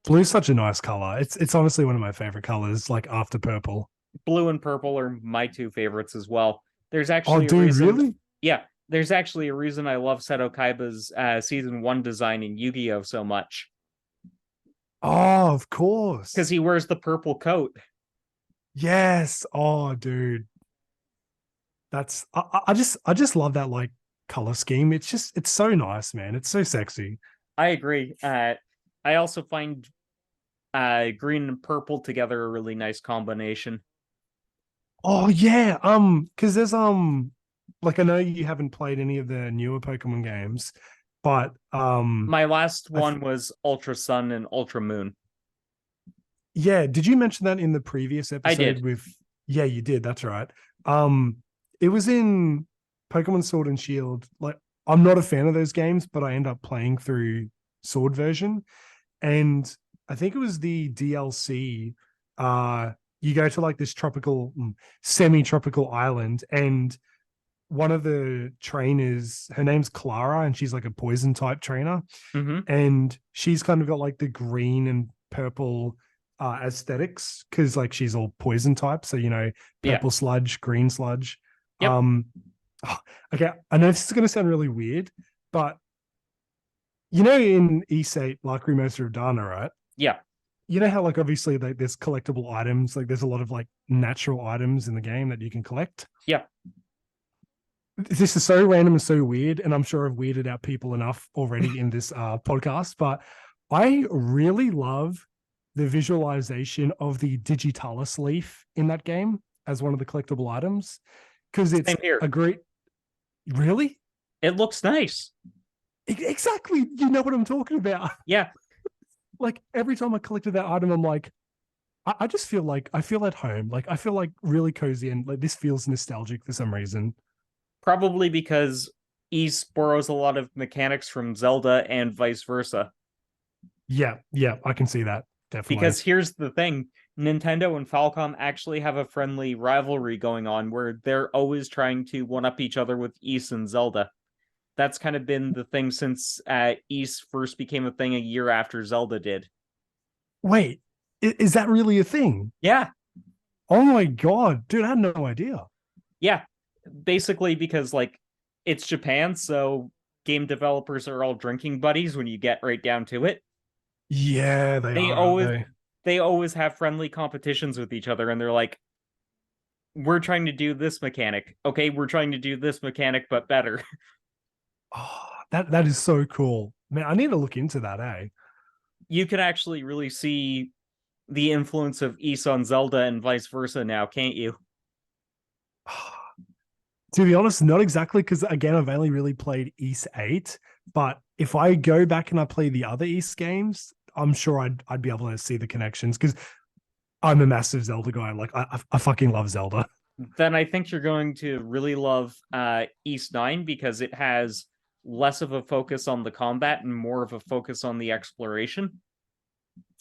blue's such a nice color. It's honestly one of my favorite colors, like after purple. Blue and purple are my two favorites as well. There's Oh, actually a dude, reason. really? Yeah, there's actually a reason I love Seto Kaiba's season 1 design in Yu-Gi-Oh so much. Oh, of course. Because he wears the purple coat. Yes. Oh, dude. I just love that like color scheme. It's so nice, man. It's so sexy. I agree. I also find green and purple together a really nice combination. Oh yeah. Because there's like I know you haven't played any of the newer Pokemon games, but My last I th- one was Ultra Sun and Ultra Moon. yeah, did you mention that in the previous I episode did. with yeah, you did, that's right. Um it was in Pokemon Sword and Shield. Like I'm not a fan of those games, but I end up playing through Sword version. And I think it was the DLC. You go to like this tropical, semi-tropical island, and one of the trainers, her name's Clara, and she's like a poison type trainer, Mm-hmm. and she's kind of got like the green and purple aesthetics because like she's all poison type. So Yeah. purple sludge, green sludge. Yep. Um, okay, I know this is going to sound really weird, but in East 8, Lacrimosa of Dana, right? Yeah. You know how like obviously like there's collectible items, like there's a lot of like natural items in the game that you can collect. Yeah. This is so random and so weird, and I'm sure I've weirded out people enough already in this podcast, but I really love the visualization of the Digitalis leaf in that game as one of the collectible items because it's Same here. a great. Really? It looks nice. Exactly. You know what I'm talking about. Yeah. Like every time I collected that item, I'm like, I just feel like I feel at home. Like I feel like really cozy and like this feels nostalgic for some reason. Probably because East borrows a lot of mechanics from Zelda and vice versa. Yeah, yeah, I can see that. Definitely. Because here's the thing, Nintendo and Falcom actually have a friendly rivalry going on where they're always trying to one up each other with East and Zelda. That's kind of been the thing since East first became a thing a year after Zelda did. Wait, is that really a thing? Yeah. Oh my god, dude, I had no idea. Yeah. Basically because like it's Japan, so game developers are all drinking buddies when you get right down to it. Yeah, they They are, aren't always they? they always have friendly competitions with each other and they're like, we're trying to do this mechanic. Okay, we're trying to do this mechanic but better. Oh, that is so cool. Man, I need to look into that, eh? You can actually really see the influence of Ys on Zelda and vice versa now, can't you? To be honest, not exactly, because again, I've only really played East 8. But if I go back and I play the other East games, I'm sure I'd be able to see the connections because I'm a massive Zelda guy. Like I fucking love Zelda. Then I think you're going to really love East 9 because it has less of a focus on the combat and more of a focus on the exploration.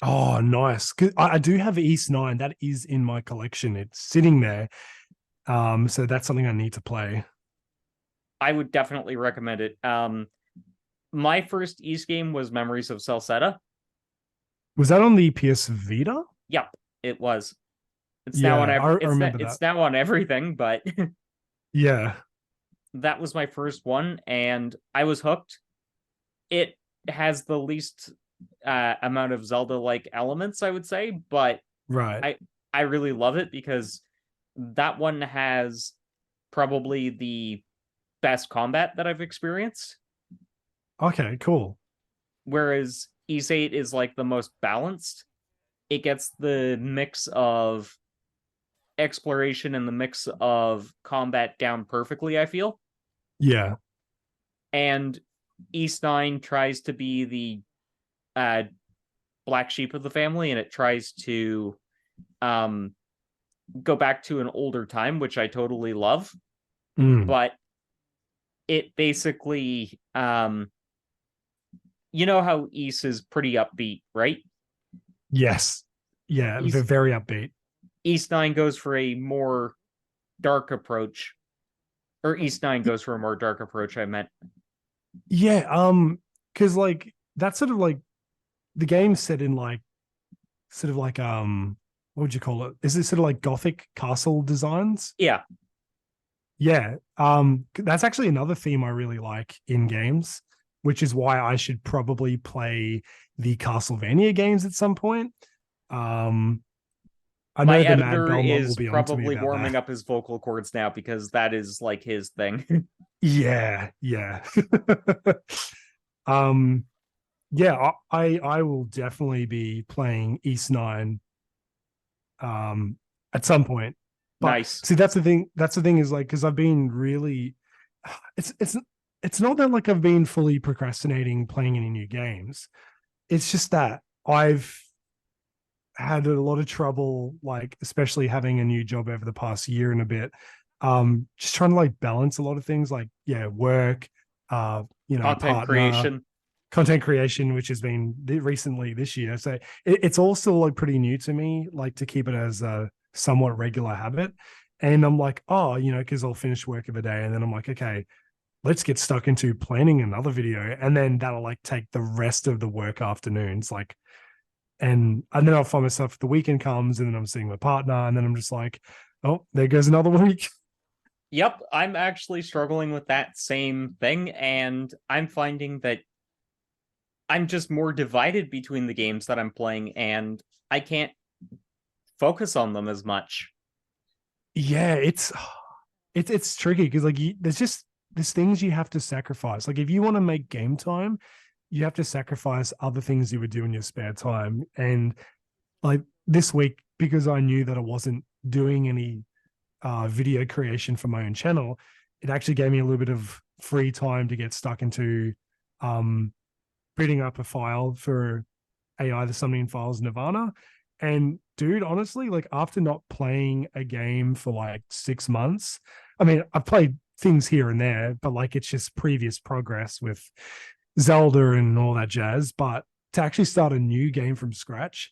Oh, nice. 'Cause I do have East 9. That is in my collection. It's sitting there. So that's something I need to play. I would definitely recommend it. My first East game was Memories of Celceta. Was that on the PS Vita? Yep, it was. It's now on Yeah, I remember that. it's now on everything, but Yeah. that was my first one and I was hooked. It has the least amount of Zelda-like elements, I would say, but Right. I really love it because that one has probably the best combat that I've experienced. Okay, cool. Whereas East 8 is like the most balanced. It gets the mix of exploration and the mix of combat down perfectly, I feel. Yeah. And East 9 tries to be the uh, black sheep of the family and it tries to um, go back to an older time, which I totally love. Mm. But it basically, you know how East is pretty upbeat, right? Yes. Yeah, East very upbeat. East 9 goes for a more dark approach, or East 9 goes for a more dark approach, I meant. Yeah, because like that's sort of like the game set in like sort of like what would you call it? Is it sort of like gothic castle designs? Yeah, Yeah. That's actually another theme I really like in games, which is why I should probably play the Castlevania games at some point. Um, I my know the Mad editor Belmont will is be on to me probably about warming that. up his vocal cords now because that is like his thing. Yeah, yeah. um, yeah, I will definitely be playing East 9 um at some point. But Nice. see, that's the thing. That's the thing is like because I've been really it's it's not that like I've been fully procrastinating playing any new games. It's just that I've had a lot of trouble, like especially having a new job over the past year and a bit. Just trying to like balance a lot of things like yeah, work, Content partner, creation. content creation, which has been recently this year. So it's all still like pretty new to me, like to keep it as a somewhat regular habit. And I'm like, oh, because I'll finish work of a day, and then I'm like, okay, let's get stuck into planning another video, and then that'll like take the rest of the work afternoons, like, and then I'll find myself the weekend comes, and then I'm seeing my partner, and then I'm just like, oh, there goes another week. Yep, I'm actually struggling with that same thing, and I'm finding that I'm just more divided between the games that I'm playing, and I can't focus on them as much. Yeah, it's tricky because like there's things you have to sacrifice. Like if you want to make game time, you have to sacrifice other things you would do in your spare time. And like this week, because I knew that I wasn't doing any video creation for my own channel, it actually gave me a little bit of free time to get stuck into um putting up a file for AI the Summoning Files Nirvana. And dude, honestly, like after not playing a game for like 6 months, I mean, I've played things here and there, but like it's just previous progress with Zelda and all that jazz. But to actually start a new game from scratch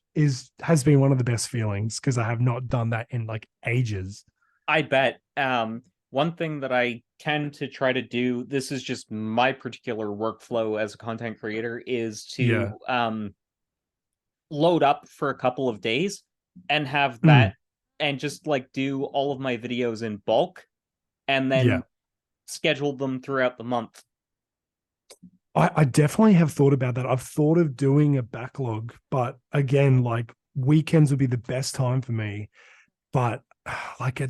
has been one of the best feelings because I have not done that in like ages. I bet. One thing that I tend to try to do, this is just my particular workflow as a content creator, is Yeah. to load up for a couple of days and have Mm, that and just like do all of my videos in bulk and yeah. then schedule them throughout the month. I definitely have thought about that. I've thought of doing a backlog, but again, like weekends would be the best time for me. But like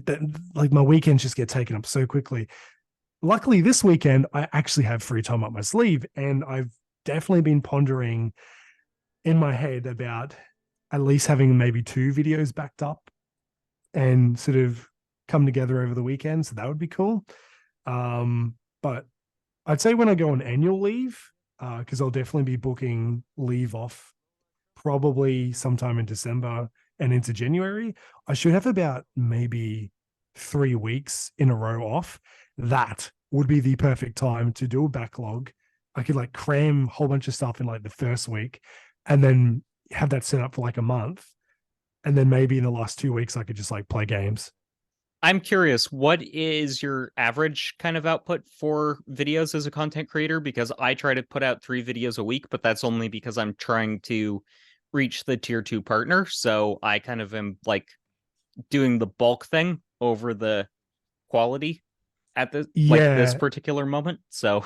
my weekends just get taken up so quickly. Luckily, this weekend I actually have free time up my sleeve, and I've definitely been pondering in my head about at least having maybe two videos backed up and sort of come together over the weekend. So that would be cool. But I'd say when I go on annual leave, because I'll definitely be booking leave off probably sometime in December and into January, I should have about maybe 3 weeks in a row off. That would be the perfect time to do a backlog. I could like cram a whole bunch of stuff in like the first week and then have that set up for like a month. And then maybe in the last 2 weeks, I could just like play games. I'm curious, what is your average kind of output for videos as a content creator? Because I try to put out 3 videos a week, but that's only because I'm trying to reach the tier 2 partner. So I kind of am like doing the bulk thing over the quality at this Yeah. particular moment. So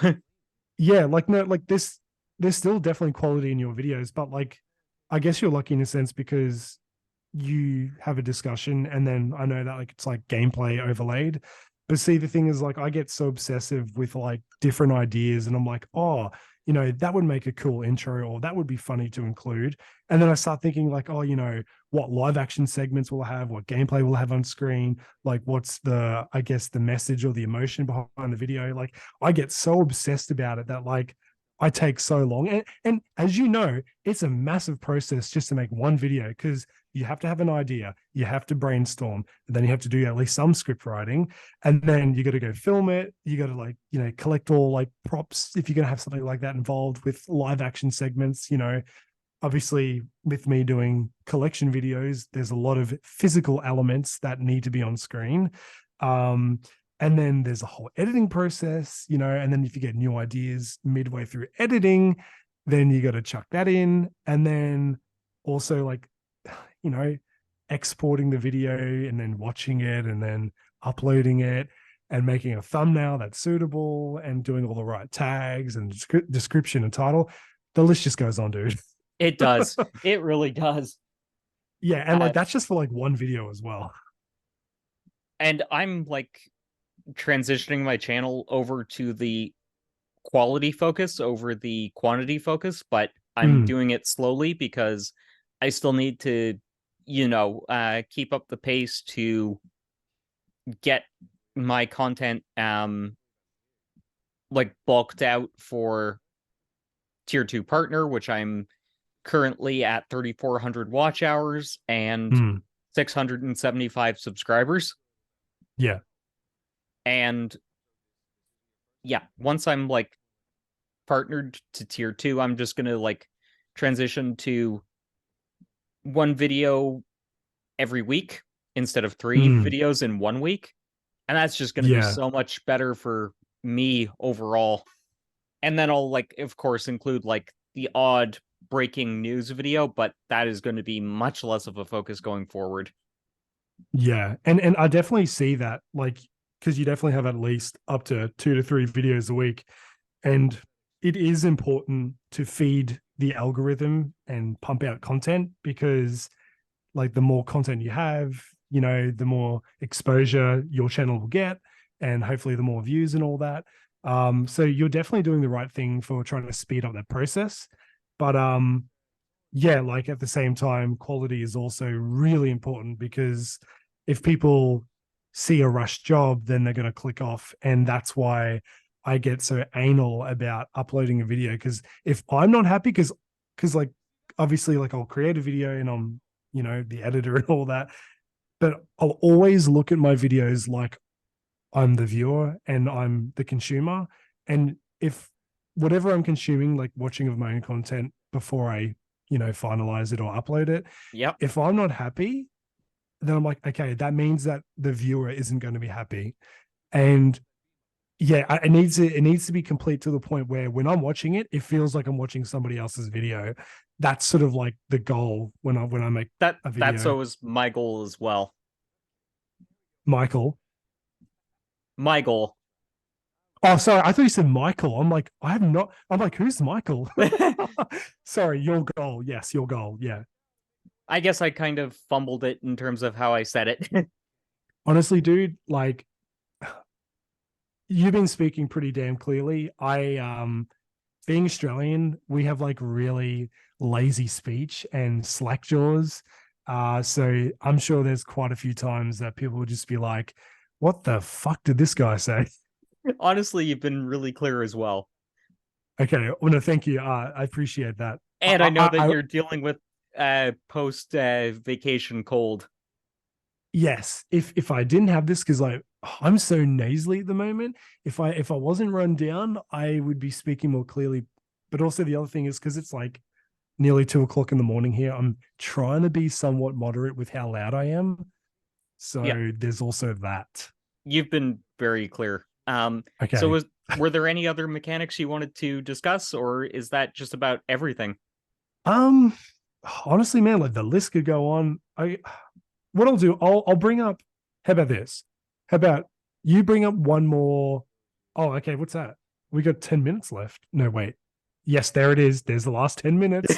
Yeah. Like, no, like this, there's still definitely quality in your videos, but like, I guess you're lucky in a sense because you have a discussion and then I know that like it's like gameplay overlaid. But see, the thing is like I get so obsessive with like different ideas and I'm like, oh, that would make a cool intro or that would be funny to include. And then I start thinking like, oh, what live action segments will I have, what gameplay will I have on screen, like what's the, I guess, the message or the emotion behind the video. Like I get so obsessed about it that like I take so long. And as you know, it's a massive process just to make one video because you have to have an idea, you have to brainstorm, and then you have to do at least some script writing, and then you got to go film it. You got to like, collect all like props if you're going to have something like that involved with live action segments. Obviously with me doing collection videos, there's a lot of physical elements that need to be on screen. And then there's a whole editing process, and then if you get new ideas midway through editing, then you got to chuck that in. And then also like, exporting the video and then watching it and then uploading it and making a thumbnail that's suitable and doing all the right tags and description and title. The list just goes on, dude. it does. It really does. Yeah. And like, that's just for like one video as well. And I'm like transitioning my channel over to the quality focus over the quantity focus, but I'm doing it slowly because I still need to, keep up the pace to get my content like bulked out for tier 2 partner, which I'm currently at 3,400 watch hours and 675 subscribers. Yeah. And yeah, once I'm like partnered to tier 2, I'm just gonna like transition to one video every week instead of 3 videos in 1 week. And that's just gonna be so much better for me overall. And then I'll like, of course, include like the odd breaking news video, but that is going to be much less of a focus going forward. Yeah. And I definitely see that, like, because you definitely have at least up to 2 to 3 videos a week. And it is important to feed the algorithm and pump out content because like the more content you have, the more exposure your channel will get and hopefully the more views and all that. So you're definitely doing the right thing for trying to speed up that process. But yeah, like at the same time, quality is also really important because if people see a rushed job, then they're going to click off. And that's why I get so anal about uploading a video. Because if I'm not happy, because like obviously like I'll create a video and I'm, the editor and all that, but I'll always look at my videos like I'm the viewer and I'm the consumer. And if whatever I'm consuming, like watching of my own content before I, finalize it or upload it, Yep. if I'm not happy, then I'm like, okay, that means that the viewer isn't going to be happy. And yeah, it needs to be complete to the point where when I'm watching it, it feels like I'm watching somebody else's video. That's sort of like the goal when I make a video. That's always my goal as well. Michael. My goal. Oh, sorry. I thought you said Michael. I'm like, I have not. I'm like, who's Michael? Sorry, your goal. Yes, your goal. Yeah. I guess I kind of fumbled it in terms of how I said it. Honestly, dude, like you've been speaking pretty damn clearly. Being Australian, we have like really lazy speech and slack jaws. So I'm sure there's quite a few times that people will just be like, what the fuck did this guy say? Honestly, you've been really clear as well. Okay, well, no, thank you. I appreciate that. And I know that I you're dealing with post vacation cold. yes, if I didn't have this, because like I'm so nasally at the moment, if I wasn't run down, I would be speaking more clearly. But also the other thing is because it's like nearly 2 o'clock in the morning here, I'm trying to be somewhat moderate with how loud I am. Yeah, So there's also that. you've been very clear. So Okay. were there any other mechanics you wanted to discuss, or is that just about everything? Um Honestly, man, like the list could go on. I What I'll do, I'll bring up. How about this? How about you bring up one more? Oh, okay. What's that? We got 10 minutes left. No, wait. Yes, there it is. There's the last 10 minutes.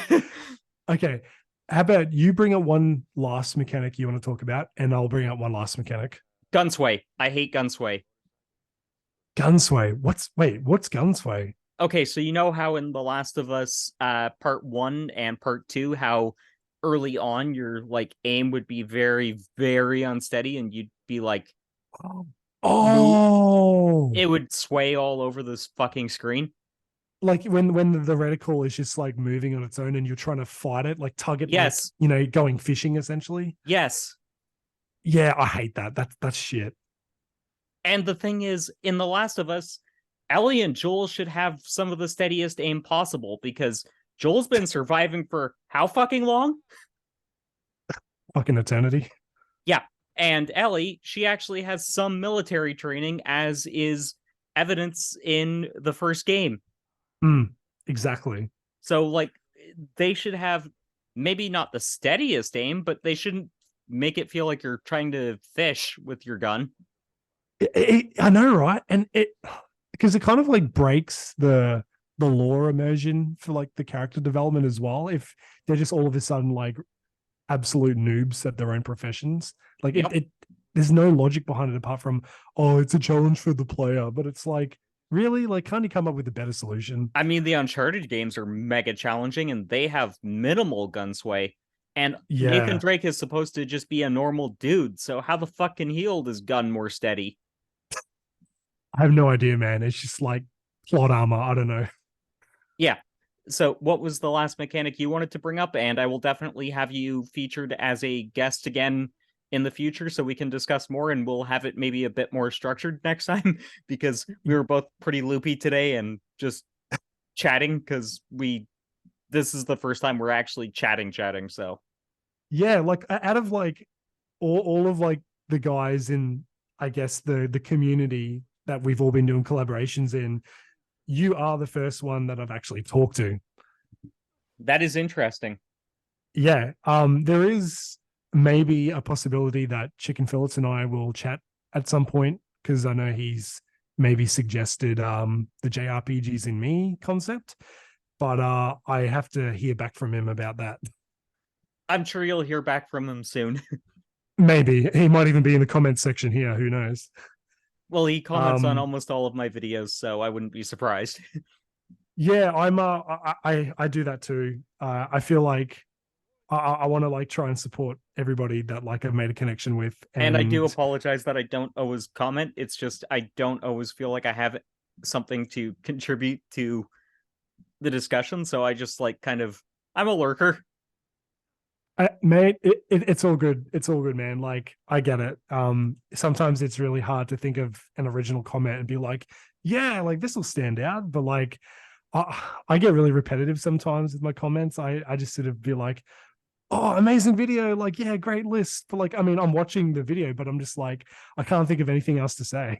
Okay. How about you bring up one last mechanic you want to talk about, and I'll bring up one last mechanic. Gunsway. I hate Gunsway. Gunsway. What's Gunsway? Okay, so you know how in The Last of Us part 1 and part 2 how early on your like aim would be very very unsteady and you'd be like move Oh, it would sway all over this fucking screen. like when the reticle is just like moving on its own, and you're trying to fight it, like tug it, like Yes. going fishing essentially. Yes. Yeah, I hate that. That's shit. And the thing is, in The Last of Us, Ellie and Joel should have some of the steadiest aim possible because Joel's been surviving for how fucking long? Fucking eternity. Yeah. And Ellie, she actually has some military training, as is evidence in the first game. Exactly. So, like, they should have maybe not the steadiest aim, but they shouldn't make it feel like you're trying to fish with your gun. I know, right? And it because it kind of like breaks the lore immersion for like the character development as well. If they're just all of a sudden like absolute noobs at their own professions, like Yep. it there's no logic behind it apart from, oh, it's a challenge for the player. But it's like, really, like, can't you come up with a better solution? I mean, the Uncharted games are mega challenging and they have minimal gun sway. And Nathan Yeah, Drake is supposed to just be a normal dude, so how the fuck can he hold his gun more steady? I have no idea, man. It's just like plot armor. I don't know. Yeah. So, what was the last mechanic you wanted to bring up? And I will definitely have you featured as a guest again in the future so we can discuss more and we'll have it maybe a bit more structured next time because we were both pretty loopy today and just chatting because this is the first time we're actually chatting. So, Yeah, like out of like all of like the guys in, I guess, the community that we've all been doing collaborations in, you are the first one that I've actually talked to. that is interesting. Yeah. There is maybe a possibility that Chicken Fillets and I will chat at some point, because I know he's maybe suggested the JRPGs in me concept. But I have to hear back from him about that. I'm sure you'll hear back from him soon. Maybe he might even be in the comment section here. Who knows? Well, he comments on Um, almost all of my videos, so I wouldn't be surprised. yeah, I do that too. I feel like I want to like try and support everybody that like I've made a connection with. And I do And apologize that I don't always comment. It's just I don't always feel like I have something to contribute to the discussion, so I just like kind of I'm a lurker. mate, it's all good. It's all good, man. Like, I get it. Sometimes it's really hard to think of an original comment and be like, yeah, like this will stand out. But like, I get really repetitive sometimes with my comments. I just sort of be like, oh, amazing video. Like, yeah, great list. But like, I mean, I'm watching the video, but I'm just like, I can't think of anything else to say.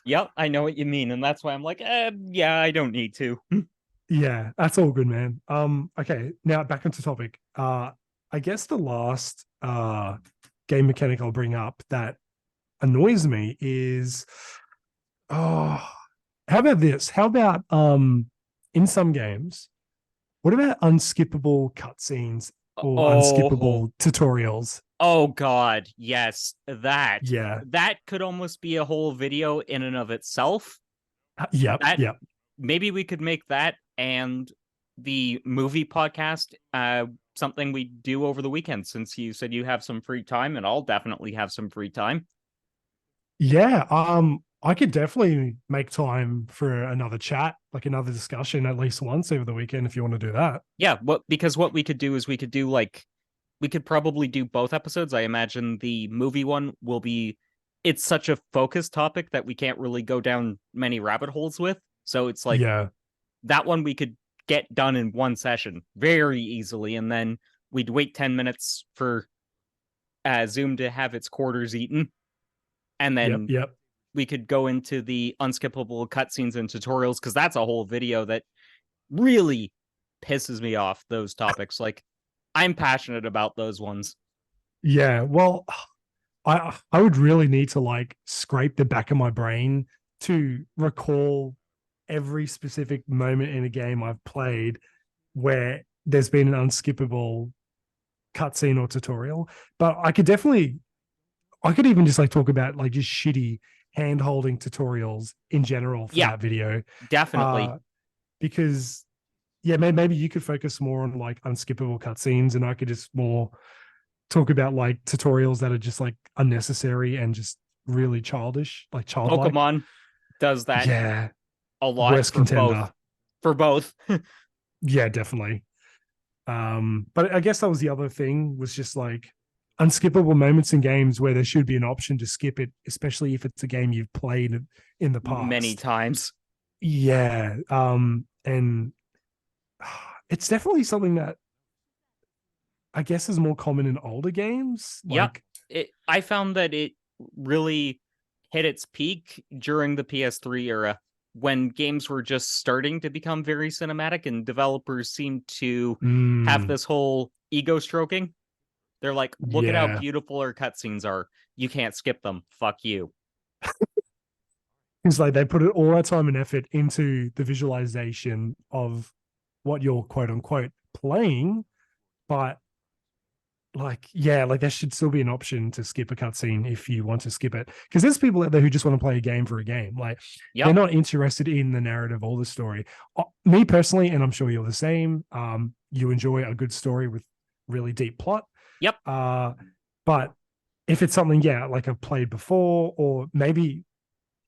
Yep, I know what you mean, and that's why I'm like, yeah, I don't need to. Yeah, that's all good, man. Okay, now back onto topic. I guess the last game mechanic I'll bring up that annoys me is, oh, how about this? How about in some games, what about unskippable cutscenes or Oh, unskippable tutorials? oh God, yes, that Yeah. that could almost be a whole video in and of itself. Yep. That Yep. maybe we could make that and the movie podcast something we do over the weekend since you said you have some free time and I'll definitely have some free time. Yeah. I could definitely make time for another chat, like another discussion at least once over the weekend if you want to do that. Yeah, because what we could do is we could probably do both episodes. I imagine the movie one will be it's such a focused topic that we can't really go down many rabbit holes with. So it's like Yeah. that one we could get done in one session very easily, and then we'd wait 10 minutes for Zoom to have its quarters eaten, and Yep. then Yep. we could go into the unskippable cutscenes and tutorials because that's a whole video that really pisses me off. Those topics, like I'm passionate about those ones. Yeah. Well, I would really need to like scrape the back of my brain to recall every specific moment in a game I've played where there's been an unskippable cutscene or tutorial. But I could even just like talk about like just shitty hand holding tutorials in general for Yeah, that video. definitely. Because yeah, maybe you could focus more on like unskippable cutscenes and I could just more talk about like tutorials that are just like unnecessary and just really childish, like childlike. Pokemon does that Yeah, a lot worst for both. contender. For both. Yeah, definitely. But I guess that was the other thing was just like unskippable moments in games where there should be an option to skip it, especially if it's a game you've played in the Many past. times. Yeah. And it's definitely something that I guess is more common in older games. Yep. Like, I found that it really hit its peak during the PS3 era when games were just starting to become very cinematic and developers seemed to have this whole ego stroking. They're like, look at how yeah. beautiful our cutscenes are. You can't skip them. Fuck you. It's like they put all that time and effort into the visualization of what you're quote unquote playing, but like yeah, like there should still be an option to skip a cutscene if you want to skip it. Because there's people out there who just want to play a game for a game. Like they're Yep. not interested in the narrative or the story. Me personally, and I'm sure you're the same. You enjoy a good story with really deep plot. Yep. But if it's something, yeah, like I've played before, or maybe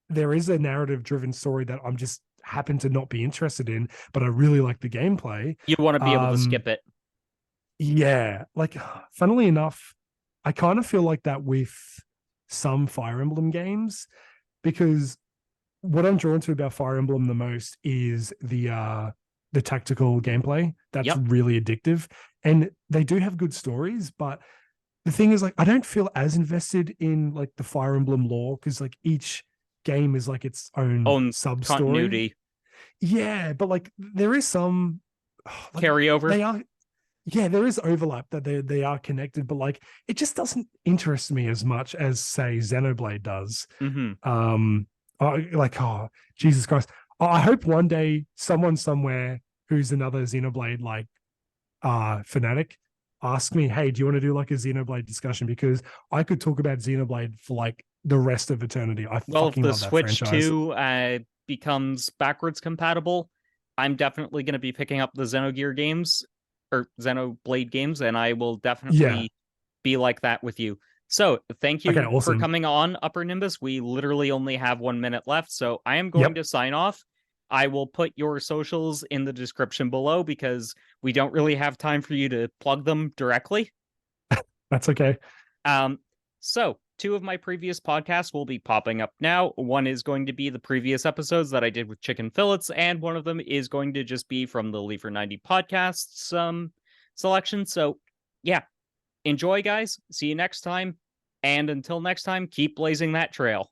there is a narrative driven story that I'm just happen to not be interested in, but I really like the gameplay. You want to be able to skip it. Yeah, like funnily enough, I kind of feel like that with some Fire Emblem games because what I'm drawn to about Fire Emblem the most is the tactical gameplay that's Yep. really addictive, and they do have good stories, but the thing is like I don't feel as invested in like the Fire Emblem lore because like each game is like its own Own sub story. continuity. Yeah, but like there is some like Carryover. they are yeah, there is overlap that they are connected, but like it just doesn't interest me as much as say Xenoblade does. Mm-hmm. Like oh Jesus Christ, I hope one day someone somewhere who's another Xenoblade like fanatic ask me, hey, do you want to do like a Xenoblade discussion? Because I could talk about Xenoblade for like the rest of eternity. I Well, if fucking the love that Switch franchise. 2 becomes backwards compatible, I'm definitely going to be picking up the Xenogear games or Xenoblade games, and I will Yeah. definitely be like that with you. So, thank Okay. you for Awesome. coming on, Uppernimbus. We literally only have 1 minute left, so I am going Yep. to sign off. I will put your socials in the description below because we don't really have time for you to plug them directly. That's okay. So two of my previous podcasts will be popping up now. One is going to be the previous episodes that I did with Chicken Fillets, and one of them is going to just be from the Lever 90 podcasts selection. So yeah, enjoy, guys. See you next time. And until next time, keep blazing that trail.